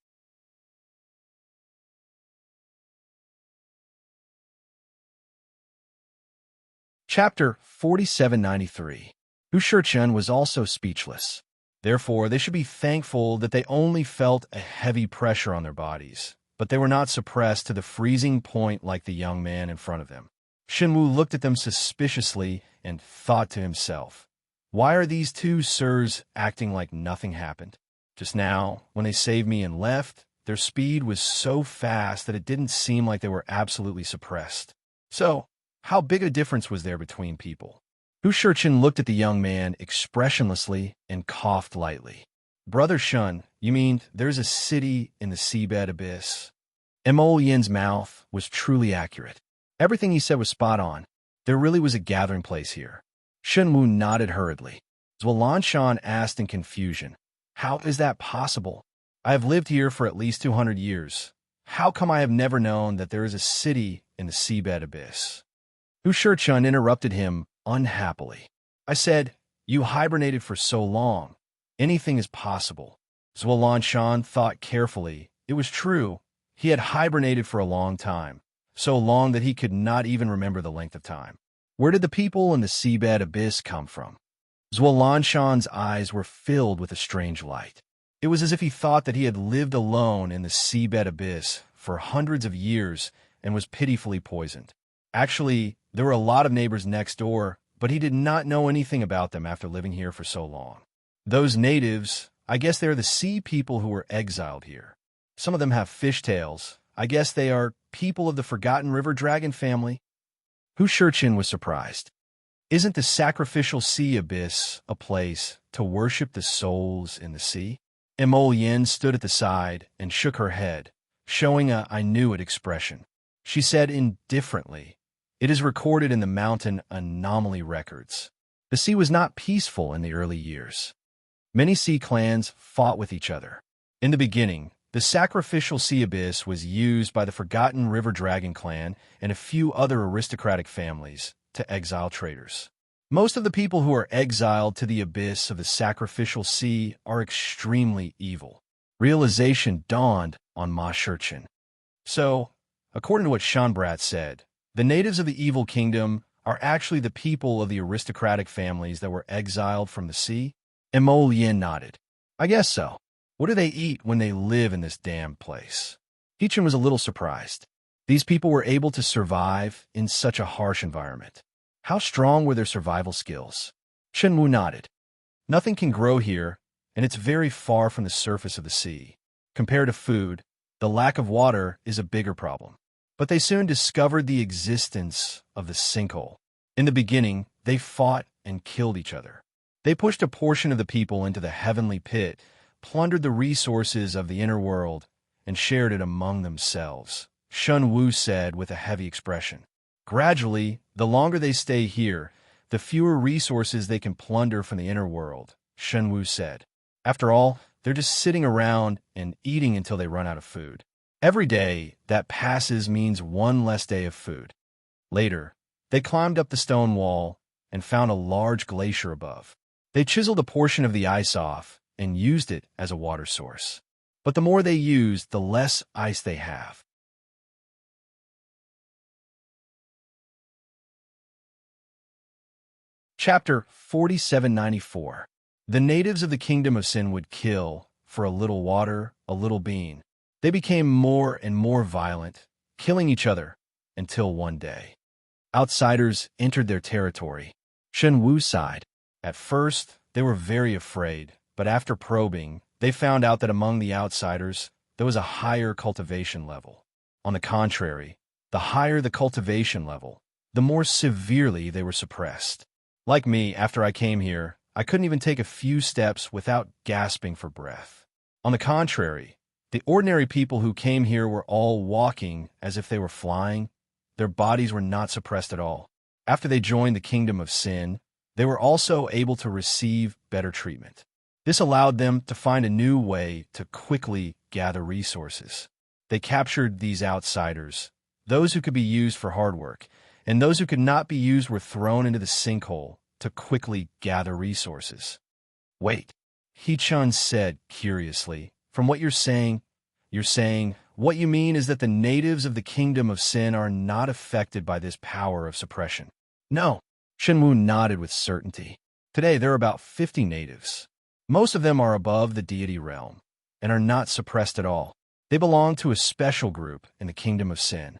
Chapter 4793. Hu Shichun was also speechless. Therefore, they should be thankful that they only felt a heavy pressure on their bodies, but they were not suppressed to the freezing point like the young man in front of them. Shenwu looked at them suspiciously and thought to himself, "Why are these two sirs acting like nothing happened? Just now, when they saved me and left, their speed was so fast that it didn't seem like they were absolutely suppressed. So, how big a difference was there between people?" Hu Shichun looked at the young man expressionlessly and coughed lightly. "Brother Shun, you mean there's a city in the seabed abyss?" Mo Yin's mouth was truly accurate. Everything he said was spot on. There really was a gathering place here. Shun Wu nodded hurriedly. Zhualan Shan asked in confusion, "How is that possible? I have lived here for at least 200 years. How come I have never known that there is a city in the seabed abyss?" Hu Shichun interrupted him unhappily. "I said, you hibernated for so long. Anything is possible." Zhualan Shan thought carefully. It was true. He had hibernated for a long time, so long that he could not even remember the length of time. Where did the people in the seabed abyss come from? Zhualan Shan's eyes were filled with a strange light. It was as if he thought that he had lived alone in the seabed abyss for hundreds of years and was pitifully poisoned. Actually, there were a lot of neighbors next door, but he did not know anything about them after living here for so long. Those natives, I guess they are the sea people who were exiled here. Some of them have fishtails. I guess they are people of the Forgotten River Dragon family. Hu Shichun was surprised. Isn't the sacrificial sea abyss a place to worship the souls in the sea? Mo Yin stood at the side and shook her head, showing a "I knew it" expression. She said indifferently, "It is recorded in the mountain anomaly records. The sea was not peaceful in the early years. Many sea clans fought with each other. In the beginning, the sacrificial sea abyss was used by the Forgotten River Dragon clan and a few other aristocratic families to exile traders. Most of the people who are exiled to the abyss of the sacrificial sea are extremely evil." Realization dawned on Ma Shichun. So, according to what Shanbrat said, the natives of the evil kingdom are actually the people of the aristocratic families that were exiled from the sea? Mo Yin nodded. "I guess so. What do they eat when they live in this damned place?" Shichun was a little surprised. These people were able to survive in such a harsh environment. How strong were their survival skills? Shenwu nodded. "Nothing can grow here, and it's very far from the surface of the sea. Compared to food, the lack of water is a bigger problem. But they soon discovered the existence of the sinkhole. In the beginning, they fought and killed each other. They pushed a portion of the people into the heavenly pit, plundered the resources of the inner world, and shared it among themselves," Shun Wu said with a heavy expression. "Gradually, the longer they stay here, the fewer resources they can plunder from the inner world, Shenwu said. After all, they're just sitting around and eating until they run out of food. Every day that passes means one less day of food. Later, they climbed up the stone wall and found a large glacier above. They chiseled a portion of the ice off and used it as a water source. But the more they use, the less ice they have. Chapter 4794. The natives of the Kingdom of Sin would kill, for a little water, a little bean. They became more and more violent, killing each other, until one day outsiders entered their territory. Shenwu sighed. At first, they were very afraid, but after probing, they found out that among the outsiders, there was a higher cultivation level. On the contrary, the higher the cultivation level, the more severely they were suppressed. Like me, after I came here, I couldn't even take a few steps without gasping for breath. On the contrary, the ordinary people who came here were all walking as if they were flying. Their bodies were not suppressed at all. After they joined the Kingdom of Sin, they were also able to receive better treatment. This allowed them to find a new way to quickly gather resources. They captured these outsiders, those who could be used for hard work, and those who could not be used were thrown into the sinkhole to quickly gather resources. Wait, He-chun said curiously, from what you're saying, what you mean is that the natives of the Kingdom of Sin are not affected by this power of suppression. No, Shenwu nodded with certainty. Today there are about 50 natives. Most of them are above the deity realm and are not suppressed at all. They belong to a special group in the Kingdom of Sin.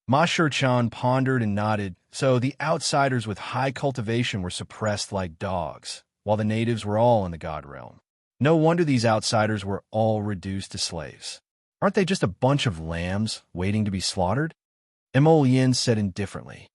Ma Shi-chan pondered and nodded, so the outsiders with high cultivation were suppressed like dogs, while the natives were all in the god realm. No wonder these outsiders were all reduced to slaves. Aren't they just a bunch of lambs waiting to be slaughtered? Yin said indifferently.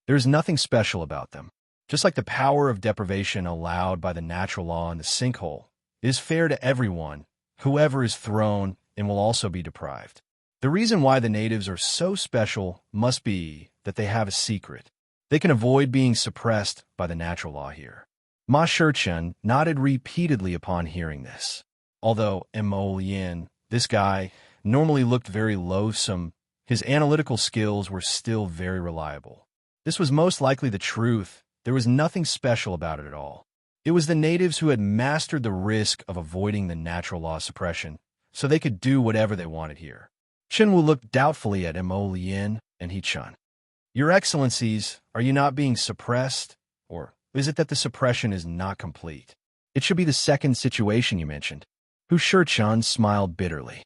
There's nothing special about them. Just like the power of deprivation allowed by the natural law in the sinkhole, it is fair to everyone. Whoever is thrown and will also be deprived. The reason why the natives are so special must be that they have a secret. They can avoid being suppressed by the natural law here. Ma Shi-chan nodded repeatedly upon hearing this. Although Yin, this guy, normally looked very loathsome, his analytical skills were still very reliable. This was most likely the truth. There was nothing special about it at all. It was the natives who had mastered the risk of avoiding the natural law suppression, so they could do whatever they wanted here. Shenwu looked doubtfully at Yin and He-chun. Your Excellencies, are you not being suppressed? Or is it that the suppression is not complete? It should be the second situation you mentioned. Hu Shi-chan smiled bitterly.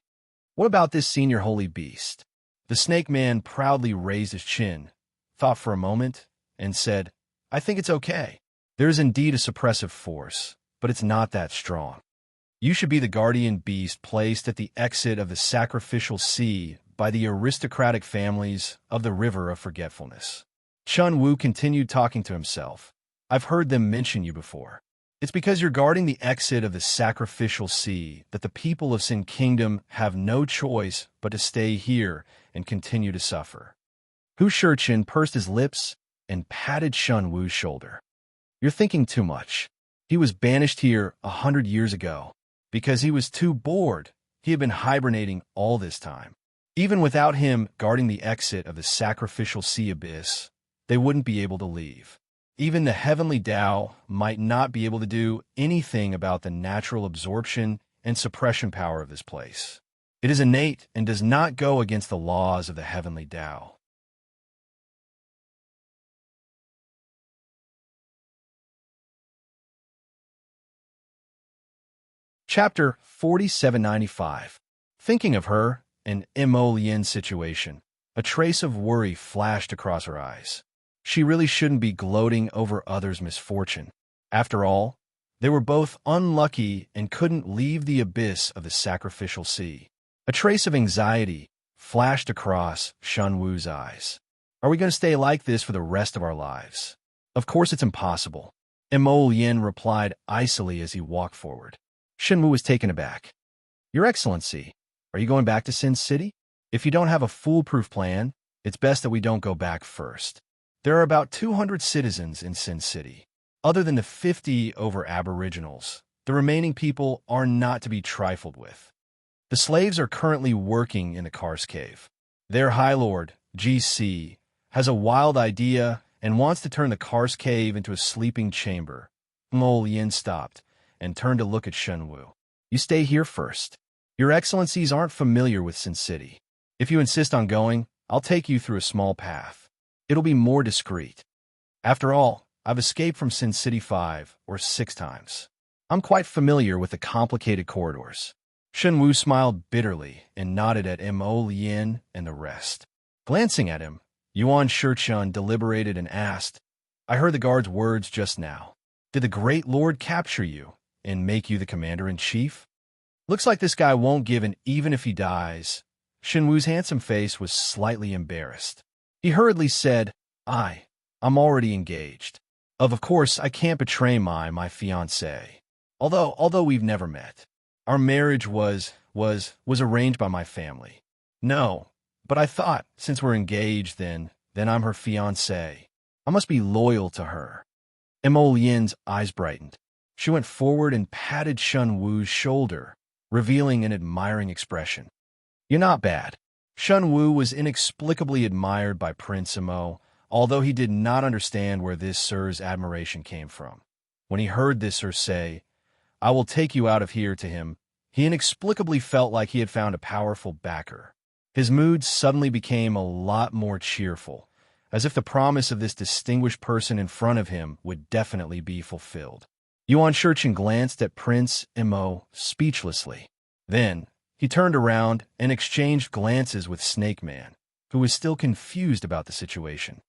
What about this senior holy beast? The snake man proudly raised his chin, thought for a moment, and said, I think it's okay. There is indeed a suppressive force, but it's not that strong. You should be the guardian beast placed at the exit of the sacrificial sea by the aristocratic families of the River of Forgetfulness. Chun Wu continued talking to himself. I've heard them mention you before. It's because you're guarding the exit of the sacrificial sea that the people of Sin Kingdom have no choice but to stay here and continue to suffer. Hu Shi-chan pursed his lips and patted Shun Wu's shoulder. You're thinking too much. He was banished here 100 years ago. Because he was too bored, he had been hibernating all this time. Even without him guarding the exit of the sacrificial sea abyss, they wouldn't be able to leave. Even the heavenly Tao might not be able to do anything about the natural absorption and suppression power of this place. It is innate and does not go against the laws of the heavenly Tao. Chapter 4795. Thinking of her and Yin's situation, a trace of worry flashed across her eyes. She really shouldn't be gloating over others' misfortune. After all, they were both unlucky and couldn't leave the abyss of the sacrificial sea. A trace of anxiety flashed across Shun Wu's eyes. Are we going to stay like this for the rest of our lives? Of course it's impossible. Yin replied icily as he walked forward. Shenwu was taken aback. Your Excellency, are you going back to Sin City? If you don't have a foolproof plan, it's best that we don't go back first. There are about 200 citizens in Sin City. Other than the 50 over aboriginals, the remaining people are not to be trifled with. The slaves are currently working in the Kar's cave. Their High Lord, GC, has a wild idea and wants to turn the Kar's cave into a sleeping chamber. Ngol Yin stopped and turned to look at Shenwu. You stay here first. Your Excellencies aren't familiar with Sin City. If you insist on going, I'll take you through a small path. It'll be more discreet. After all, I've escaped from Sin City 5 or 6 times. I'm quite familiar with the complicated corridors. Shenwu smiled bitterly and nodded at Mo Yin and the rest. Glancing at him, Yuan Shichun deliberated and asked, I heard the guard's words just now. Did the Great Lord capture you and make you the commander-in-chief? Looks like this guy won't give in even if he dies. Shenwu's handsome face was slightly embarrassed. He hurriedly said, I'm already engaged. Of course, I can't betray my fiancée. Although we've never met. Our marriage was arranged by my family. No, but I thought, since we're engaged, then I'm her fiancé. I must be loyal to her. Mo Yin's eyes brightened. She went forward and patted Shun Wu's shoulder, revealing an admiring expression. You're not bad. Shun Wu was inexplicably admired by Prince Mo, although he did not understand where this sir's admiration came from. When he heard this sir say, I will take you out of here to him, he inexplicably felt like he had found a powerful backer. His mood suddenly became a lot more cheerful, as if the promise of this distinguished person in front of him would definitely be fulfilled. Yuan Shichun glanced at Prince Mo speechlessly. Then, he turned around and exchanged glances with Snake Man, who was still confused about the situation.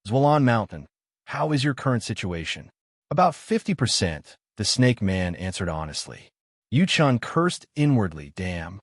Zwalan Mountain, how is your current situation? About 50%, the Snake Man answered honestly. Yu-chan cursed inwardly, damn.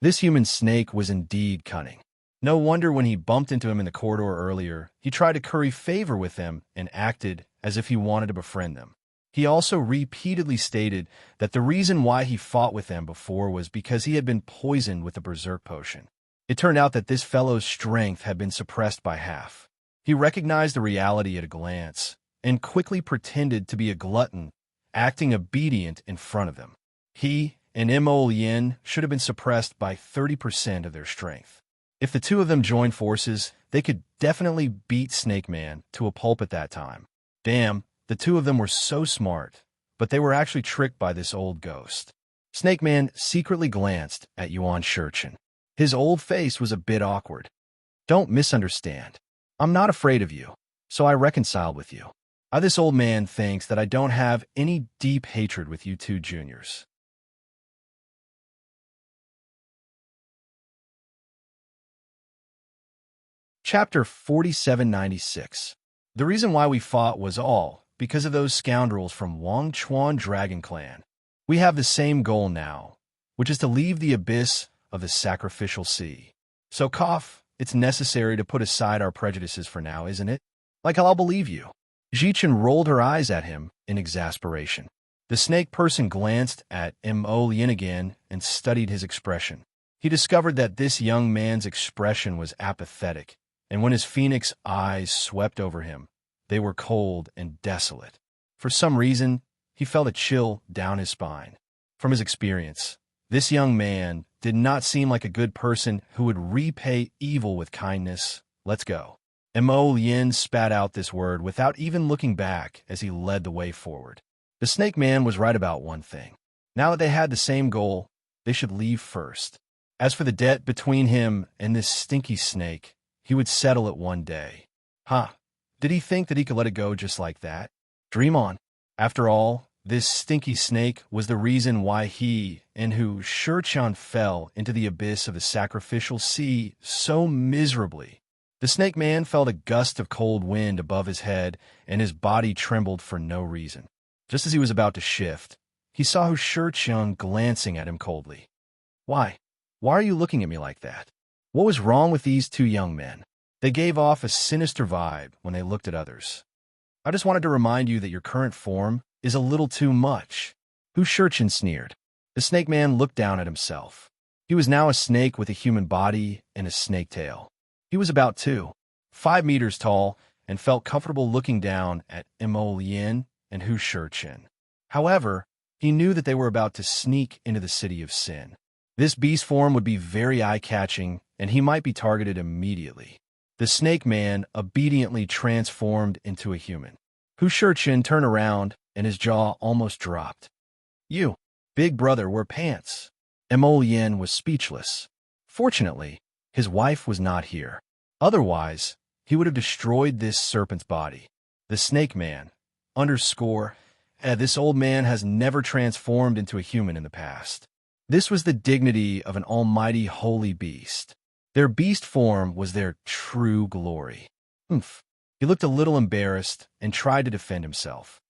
This human snake was indeed cunning. No wonder when he bumped into him in the corridor earlier, he tried to curry favor with them and acted as if he wanted to befriend them. He also repeatedly stated that the reason why he fought with them before was because he had been poisoned with a berserk potion. It turned out that this fellow's strength had been suppressed by half. He recognized the reality at a glance and quickly pretended to be a glutton, acting obedient in front of them. He and Mo Yin should have been suppressed by 30% of their strength. If the two of them joined forces, they could definitely beat Snake Man to a pulp at that time. Damn, the two of them were so smart, but they were actually tricked by this old ghost. Snake Man secretly glanced at Yuan Shichun. His old face was a bit awkward. Don't misunderstand. I'm not afraid of you, so I reconciled with you. This old man thinks that I don't have any deep hatred with you two juniors. Chapter 4796. The reason why we fought was all because of those scoundrels from Wangchuan Dragon Clan. We have the same goal now, which is to leave the abyss of the sacrificial sea. So, Koff, it's necessary to put aside our prejudices for now, isn't it? Like I'll believe you. Jichen rolled her eyes at him in exasperation. The snake person glanced at Mo Yin again and studied his expression. He discovered that this young man's expression was apathetic, and when his phoenix eyes swept over him, they were cold and desolate. For some reason, he felt a chill down his spine. From his experience, this young man did not seem like a good person who would repay evil with kindness. Let's go. Mo Yin spat out this word without even looking back as he led the way forward. The Snake Man was right about one thing. Now that they had the same goal, they should leave first. As for the debt between him and this stinky snake, he would settle it one day. Did he think that he could let it go just like that? Dream on. After all, this stinky snake was the reason why he and Hu Shichan fell into the abyss of the sacrificial sea so miserably. The Snake Man felt a gust of cold wind above his head, and his body trembled for no reason. Just as he was about to shift, he saw Hu Shichan glancing at him coldly. Why are you looking at me like that? What was wrong with these two young men? They gave off a sinister vibe when they looked at others. I just wanted to remind you that your current form is a little too much. Hu Shichan sneered. The Snake Man looked down at himself. He was now a snake with a human body and a snake tail. He was about 5 meters tall and felt comfortable looking down at Yin and Hu Shichin. However, he knew that they were about to sneak into the city of sin. This beast form would be very eye-catching, and he might be targeted immediately. The snake man obediently transformed into a human. Hu Shichin turned around, and his jaw almost dropped. "You, big brother, wear pants." Yin was speechless. Fortunately, his wife was not here. Otherwise, he would have destroyed this serpent's body. The snake man, this old man has never transformed into a human in the past. This was the dignity of an almighty holy beast. Their beast form was their true glory. He looked a little embarrassed and tried to defend himself.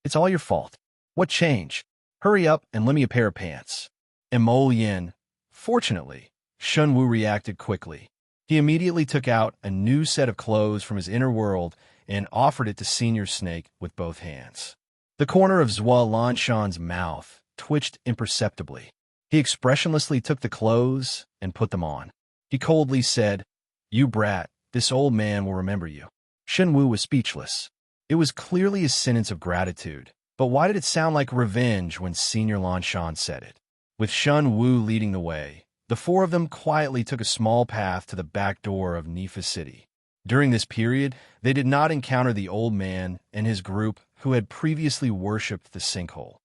"It's all your fault. What change? Hurry up and lend me a pair of pants." Yin. Fortunately, Shunwu reacted quickly. He immediately took out a new set of clothes from his inner world and offered it to Senior Snake with both hands. The corner of Zhua Lanshan's mouth twitched imperceptibly. He expressionlessly took the clothes and put them on. He coldly said, "You brat, this old man will remember you." Shenwu was speechless. It was clearly a sentence of gratitude, but why did it sound like revenge when Senior Lanshan said it? With Shun Wu leading the way, the four of them quietly took a small path to the back door of Nifa City. During this period, they did not encounter the old man and his group who had previously worshipped the sinkhole.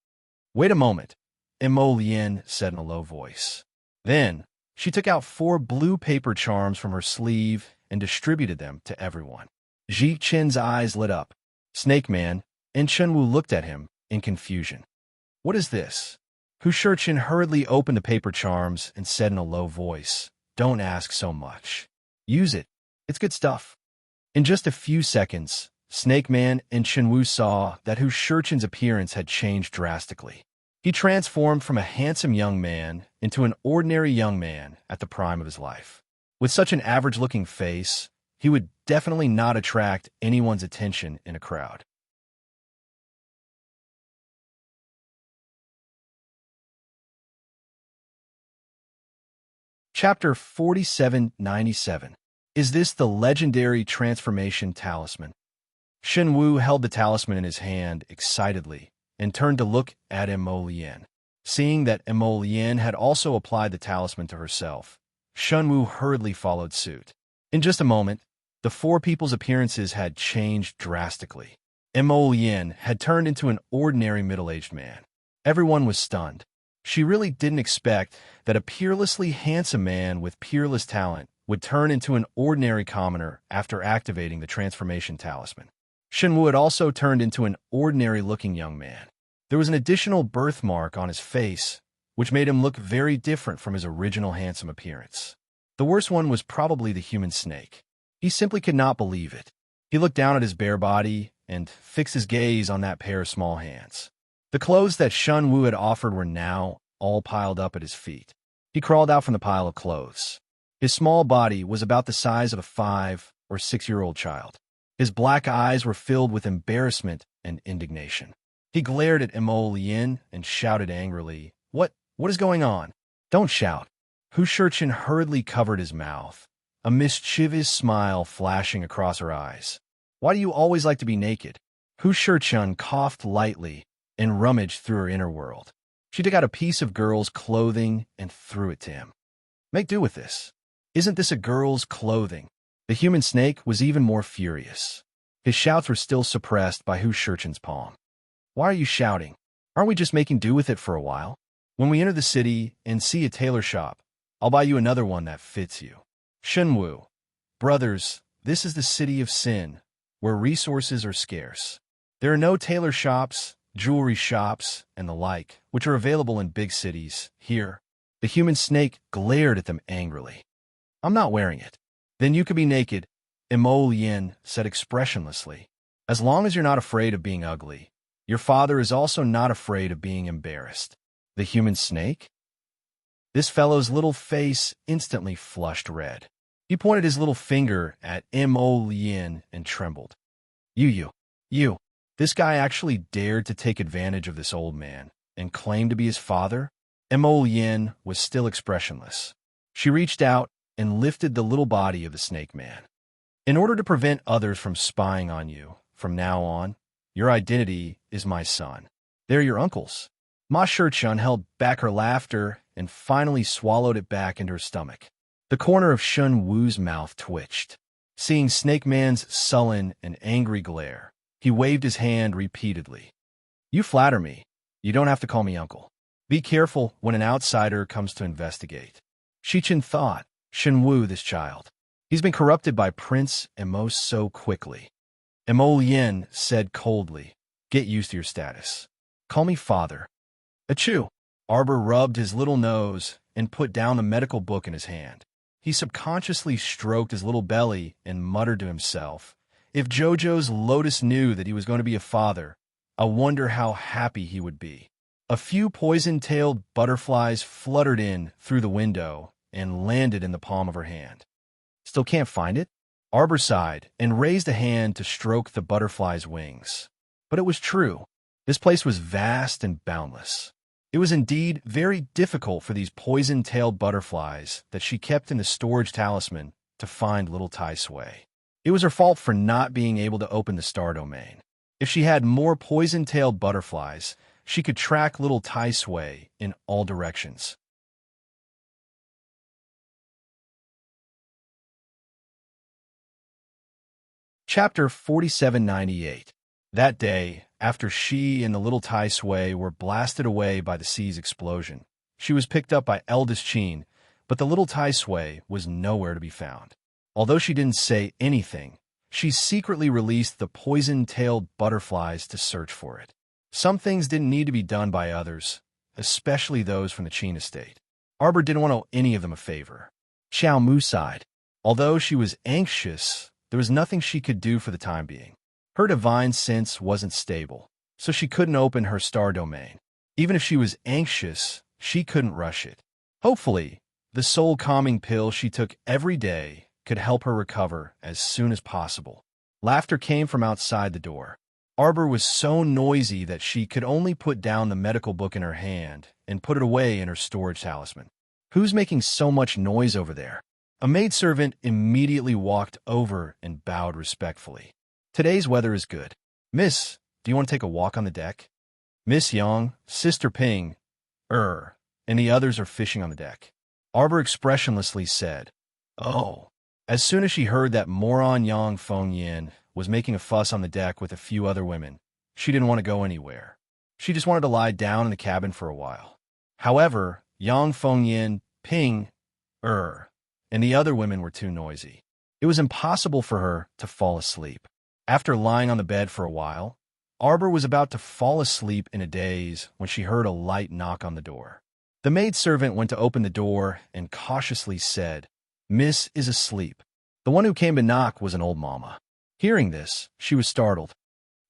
"Wait a moment," Yin said in a low voice. Then, she took out 4 blue paper charms from her sleeve and distributed them to everyone. Ji Qin's eyes lit up. Snake Man and Shenwu looked at him in confusion. "What is this?" Hu Shichin hurriedly opened the paper charms and said in a low voice, "Don't ask so much. Use it. It's good stuff." In just a few seconds, Snake Man and Shenwu saw that Hu Shichin's appearance had changed drastically. He transformed from a handsome young man into an ordinary young man at the prime of his life. With such an average-looking face, he would definitely not attract anyone's attention in a crowd. Chapter 4797. Is this the legendary transformation talisman? Shenwu held the talisman in his hand excitedly and turned to look at Yin. Seeing that Yin had also applied the talisman to herself, Shenwu hurriedly followed suit. In just a moment, the 4 people's appearances had changed drastically. Yin had turned into an ordinary middle-aged man. Everyone was stunned. She really didn't expect that a peerlessly handsome man with peerless talent would turn into an ordinary commoner after activating the transformation talisman. Shenwu had also turned into an ordinary-looking young man. There was an additional birthmark on his face, which made him look very different from his original handsome appearance. The worst one was probably the human snake. He simply could not believe it. He looked down at his bare body and fixed his gaze on that pair of small hands. The clothes that Shun Wu had offered were now all piled up at his feet. He crawled out from the pile of clothes. His small body was about the size of a 5- or 6-year-old child. His black eyes were filled with embarrassment and indignation. He glared at Yin and shouted angrily, What is going on? Don't shout." Hu Shichin hurriedly covered his mouth, a mischievous smile flashing across her eyes. "Why do you always like to be naked?" Hu Shichin coughed lightly and rummaged through her inner world. She took out a piece of girl's clothing and threw it to him. "Make do with this. Isn't this a girl's clothing?" The human snake was even more furious. His shouts were still suppressed by Hu Shichin's palm. "Why are you shouting? Aren't we just making do with it for a while? When we enter the city and see a tailor shop, I'll buy you another one that fits you." Shenwu, brothers, this is the city of sin, where resources are scarce. There are no tailor shops, jewelry shops, and the like, which are available in big cities. Here, the human snake glared at them angrily. "I'm not wearing it." "Then you could be naked," Yin said expressionlessly. "As long as you're not afraid of being ugly. Your father is also not afraid of being embarrassed." The human snake? This fellow's little face instantly flushed red. He pointed his little finger at Yin and trembled. You. This guy actually dared to take advantage of this old man and claim to be his father?" Yin was still expressionless. She reached out and lifted the little body of the snake man. In order to prevent others from spying on you, from now on, your identity is my son. They're your uncles. Ma Shurchun held back her laughter and finally swallowed it back into her stomach. The corner of Shun Wu's mouth twitched. Seeing Snake Man's sullen and angry glare, he waved his hand repeatedly. You flatter me. You don't have to call me uncle. Be careful when an outsider comes to investigate. Shichen thought, Shun Wu, this child. He's been corrupted by Prince Immerse so quickly. Imo Yin said coldly, get used to your status. Call me father. Achoo! Arbor rubbed his little nose and put down the medical book in his hand. He subconsciously stroked his little belly and muttered to himself, if Jojo's Lotus knew that he was going to be a father, I wonder how happy he would be. A few poison-tailed butterflies fluttered in through the window and landed in the palm of her hand. Still can't find it? Arbor sighed and raised a hand to stroke the butterfly's wings. But it was true. This place was vast and boundless. It was indeed very difficult for these poison-tailed butterflies that she kept in the storage talisman to find little Tai Sui. It was her fault for not being able to open the star domain. If she had more poison-tailed butterflies, she could track little Tai Sui in all directions. Chapter 4798. That day, after she and the little Tai Sui were blasted away by the sea's explosion, she was picked up by eldest Qin, but the little Tai Sui was nowhere to be found. Although she didn't say anything, she secretly released the poison-tailed butterflies to search for it. Some things didn't need to be done by others, especially those from the Qin estate. Arbor didn't want to owe any of them a favor. Xiao Mu sighed. Although she was anxious, there was nothing she could do for the time being. Her divine sense wasn't stable, so she couldn't open her star domain. Even if she was anxious, she couldn't rush it. Hopefully, the soul-calming pill she took every day could help her recover as soon as possible. Laughter came from outside the door. Arbor was so noisy that she could only put down the medical book in her hand and put it away in her storage talisman. Who's making so much noise over there? A maidservant immediately walked over and bowed respectfully. Today's weather is good. Miss, do you want to take a walk on the deck? Miss Yang, Sister Ping, and the others are fishing on the deck. Arbor expressionlessly said, Oh. As soon as she heard that moron Yang Fengyin was making a fuss on the deck with a few other women, she didn't want to go anywhere. She just wanted to lie down in the cabin for a while. However, Yang Fengyin, Ping, and the other women were too noisy. It was impossible for her to fall asleep. After lying on the bed for a while, Arbor was about to fall asleep in a daze when she heard a light knock on the door. The maidservant went to open the door and cautiously said, Miss is asleep. The one who came to knock was an old mama. Hearing this, she was startled.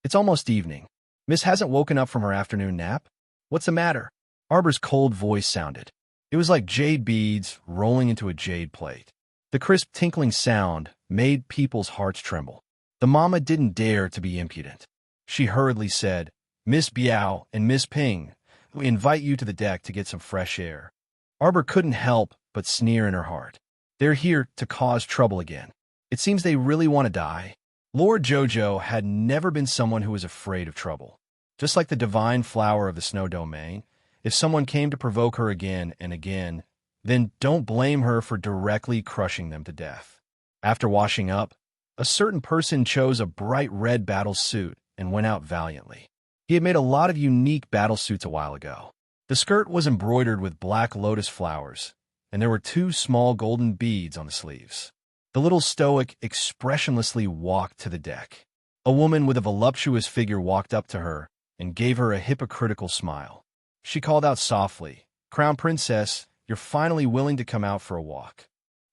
It's almost evening. Miss hasn't woken up from her afternoon nap? What's the matter? Arbor's cold voice sounded. It was like jade beads rolling into a jade plate. The crisp tinkling sound made people's hearts tremble. The mama didn't dare to be impudent. She hurriedly said, Miss Biao and Miss Ping, we invite you to the deck to get some fresh air. Arbor couldn't help but sneer in her heart. They're here to cause trouble again. It seems they really want to die. Lord Jojo had never been someone who was afraid of trouble. Just like the divine flower of the snow domain, if someone came to provoke her again and again, then don't blame her for directly crushing them to death. After washing up, a certain person chose a bright red battle suit and went out valiantly. He had made a lot of unique battle suits a while ago. The skirt was embroidered with black lotus flowers, and there were 2 small golden beads on the sleeves. The little stoic expressionlessly walked to the deck. A woman with a voluptuous figure walked up to her and gave her a hypocritical smile. She called out softly, Crown Princess, you're finally willing to come out for a walk.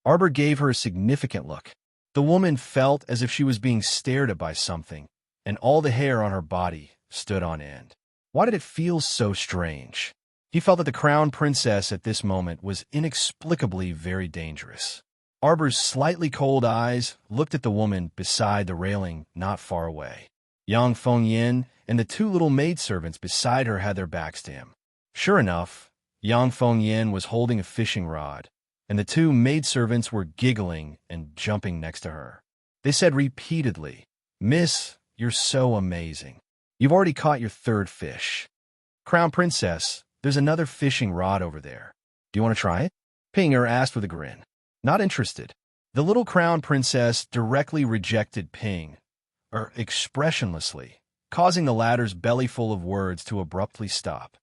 Arbor gave her a significant look. The woman felt as if she was being stared at by something, and all the hair on her body stood on end. Why did it feel so strange? He felt that the Crown Princess at this moment was inexplicably very dangerous. Arbor's slightly cold eyes looked at the woman beside the railing not far away. Yang Fengyin and the 2 little maidservants beside her had their backs to him. Sure enough, Yang Fengyin was holding a fishing rod, and the 2 maidservants were giggling and jumping next to her. They said repeatedly, "Miss, you're so amazing. You've already caught your third fish. Crown Princess, there's another fishing rod over there. Do you want to try it?" Pinger asked with a grin. Not interested. The little Crown Princess directly rejected Ping, expressionlessly, causing the latter's belly full of words to abruptly stop.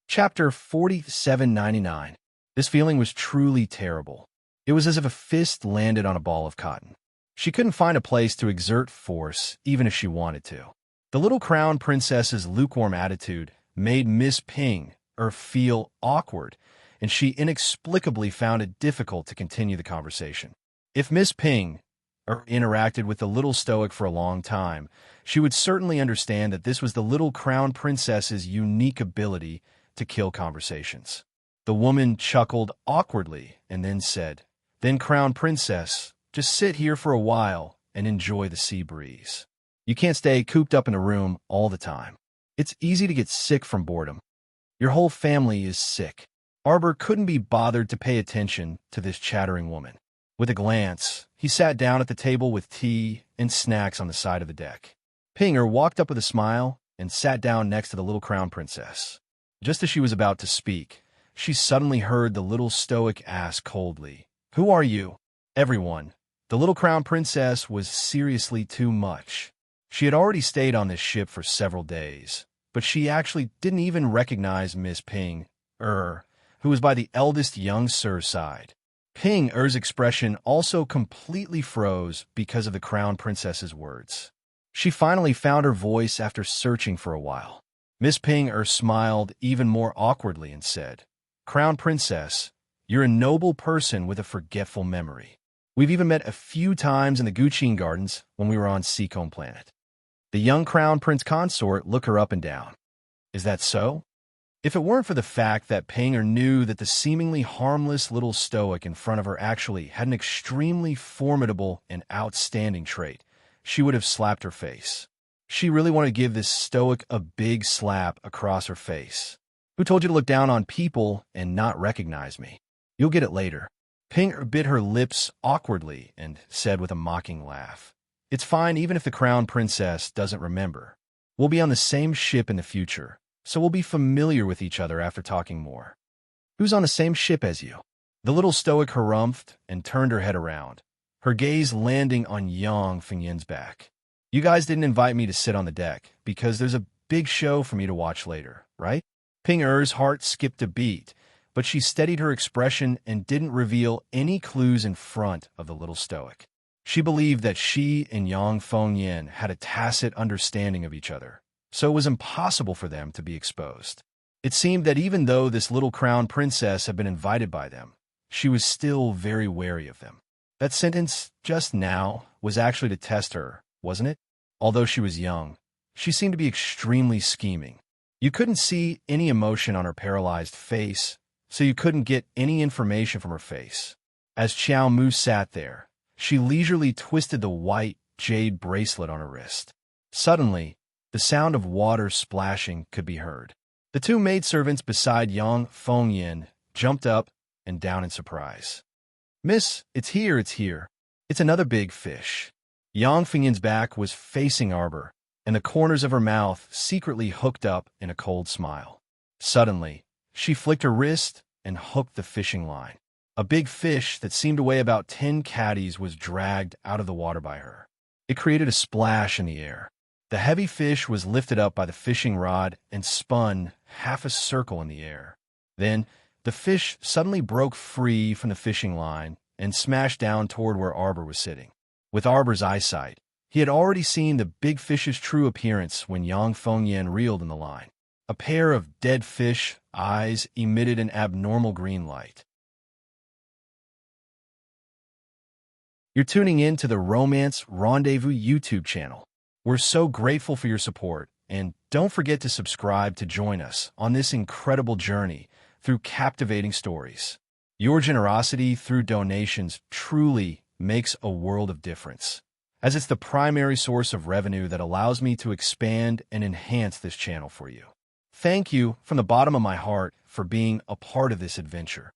Chapter 4799. This feeling was truly terrible. It was as if a fist landed on a ball of cotton. She couldn't find a place to exert force, even if she wanted to. The little Crown Princess's lukewarm attitude made Miss Ping feel awkward, and she inexplicably found it difficult to continue the conversation. If Miss Ping interacted with the little stoic for a long time, she would certainly understand that this was the little Crown Princess's unique ability to kill conversations. The woman chuckled awkwardly and then said, "Then, Crown Princess, just sit here for a while and enjoy the sea breeze. You can't stay cooped up in a room all the time. It's easy to get sick from boredom. Your whole family is sick." Arbor couldn't be bothered to pay attention to this chattering woman. With a glance, he sat down at the table with tea and snacks on the side of the deck. Pinger walked up with a smile and sat down next to the little Crown Princess. Just as she was about to speak, she suddenly heard the little stoic ask coldly, "Who are you?" Everyone. The little Crown Princess was seriously too much. She had already stayed on this ship for several days, but she actually didn't even recognize Miss Ping, who was by the eldest young sir's side. Ping-er's expression also completely froze because of the Crown Princess's words. She finally found her voice after searching for a while. Miss Ping-er smiled even more awkwardly and said, "Crown Princess, you're a noble person with a forgetful memory. We've even met a few times in the Guqin Gardens when we were on Seacombe Planet." The young Crown Prince Consort looked her up and down. "Is that so?" If it weren't for the fact that Pinger knew that the seemingly harmless little stoic in front of her actually had an extremely formidable and outstanding trait, she would have slapped her face. She really wanted to give this stoic a big slap across her face. "Who told you to look down on people and not recognize me? You'll get it later." Pinger bit her lips awkwardly and said with a mocking laugh, "It's fine even if the Crown Princess doesn't remember. We'll be on the same ship in the future, so we'll be familiar with each other after talking more." "Who's on the same ship as you?" The little stoic harumphed and turned her head around, her gaze landing on Yang Fingyin's back. "You guys didn't invite me to sit on the deck because there's a big show for me to watch later, right?" Ping-er's heart skipped a beat, but she steadied her expression and didn't reveal any clues in front of the little stoic. She believed that she and Yang Fengyin had a tacit understanding of each other, so it was impossible for them to be exposed. It seemed that even though this little Crown Princess had been invited by them, she was still very wary of them. That sentence, "just now," was actually to test her, wasn't it? Although she was young, she seemed to be extremely scheming. You couldn't see any emotion on her paralyzed face, so you couldn't get any information from her face. As Qiao Mu sat there, she leisurely twisted the white jade bracelet on her wrist. Suddenly, the sound of water splashing could be heard. The two maidservants beside Yang Fengyin jumped up and down in surprise. "Miss, it's here, it's here. It's another big fish." Yang Fingyin's back was facing Arbor, and the corners of her mouth secretly hooked up in a cold smile. Suddenly, she flicked her wrist and hooked the fishing line. A big fish that seemed to weigh about 10 caddies was dragged out of the water by her. It created a splash in the air. The heavy fish was lifted up by the fishing rod and spun half a circle in the air. Then, the fish suddenly broke free from the fishing line and smashed down toward where Arbor was sitting. With Arbor's eyesight, he had already seen the big fish's true appearance when Yang Fengyin reeled in the line. A pair of dead fish eyes emitted an abnormal green light. You're tuning in to the Romance Rendezvous YouTube channel. We're so grateful for your support, and don't forget to subscribe to join us on this incredible journey through captivating stories. Your generosity through donations truly makes a world of difference. as it's the primary source of revenue that allows me to expand and enhance this channel for you. Thank you from the bottom of my heart for being a part of this adventure.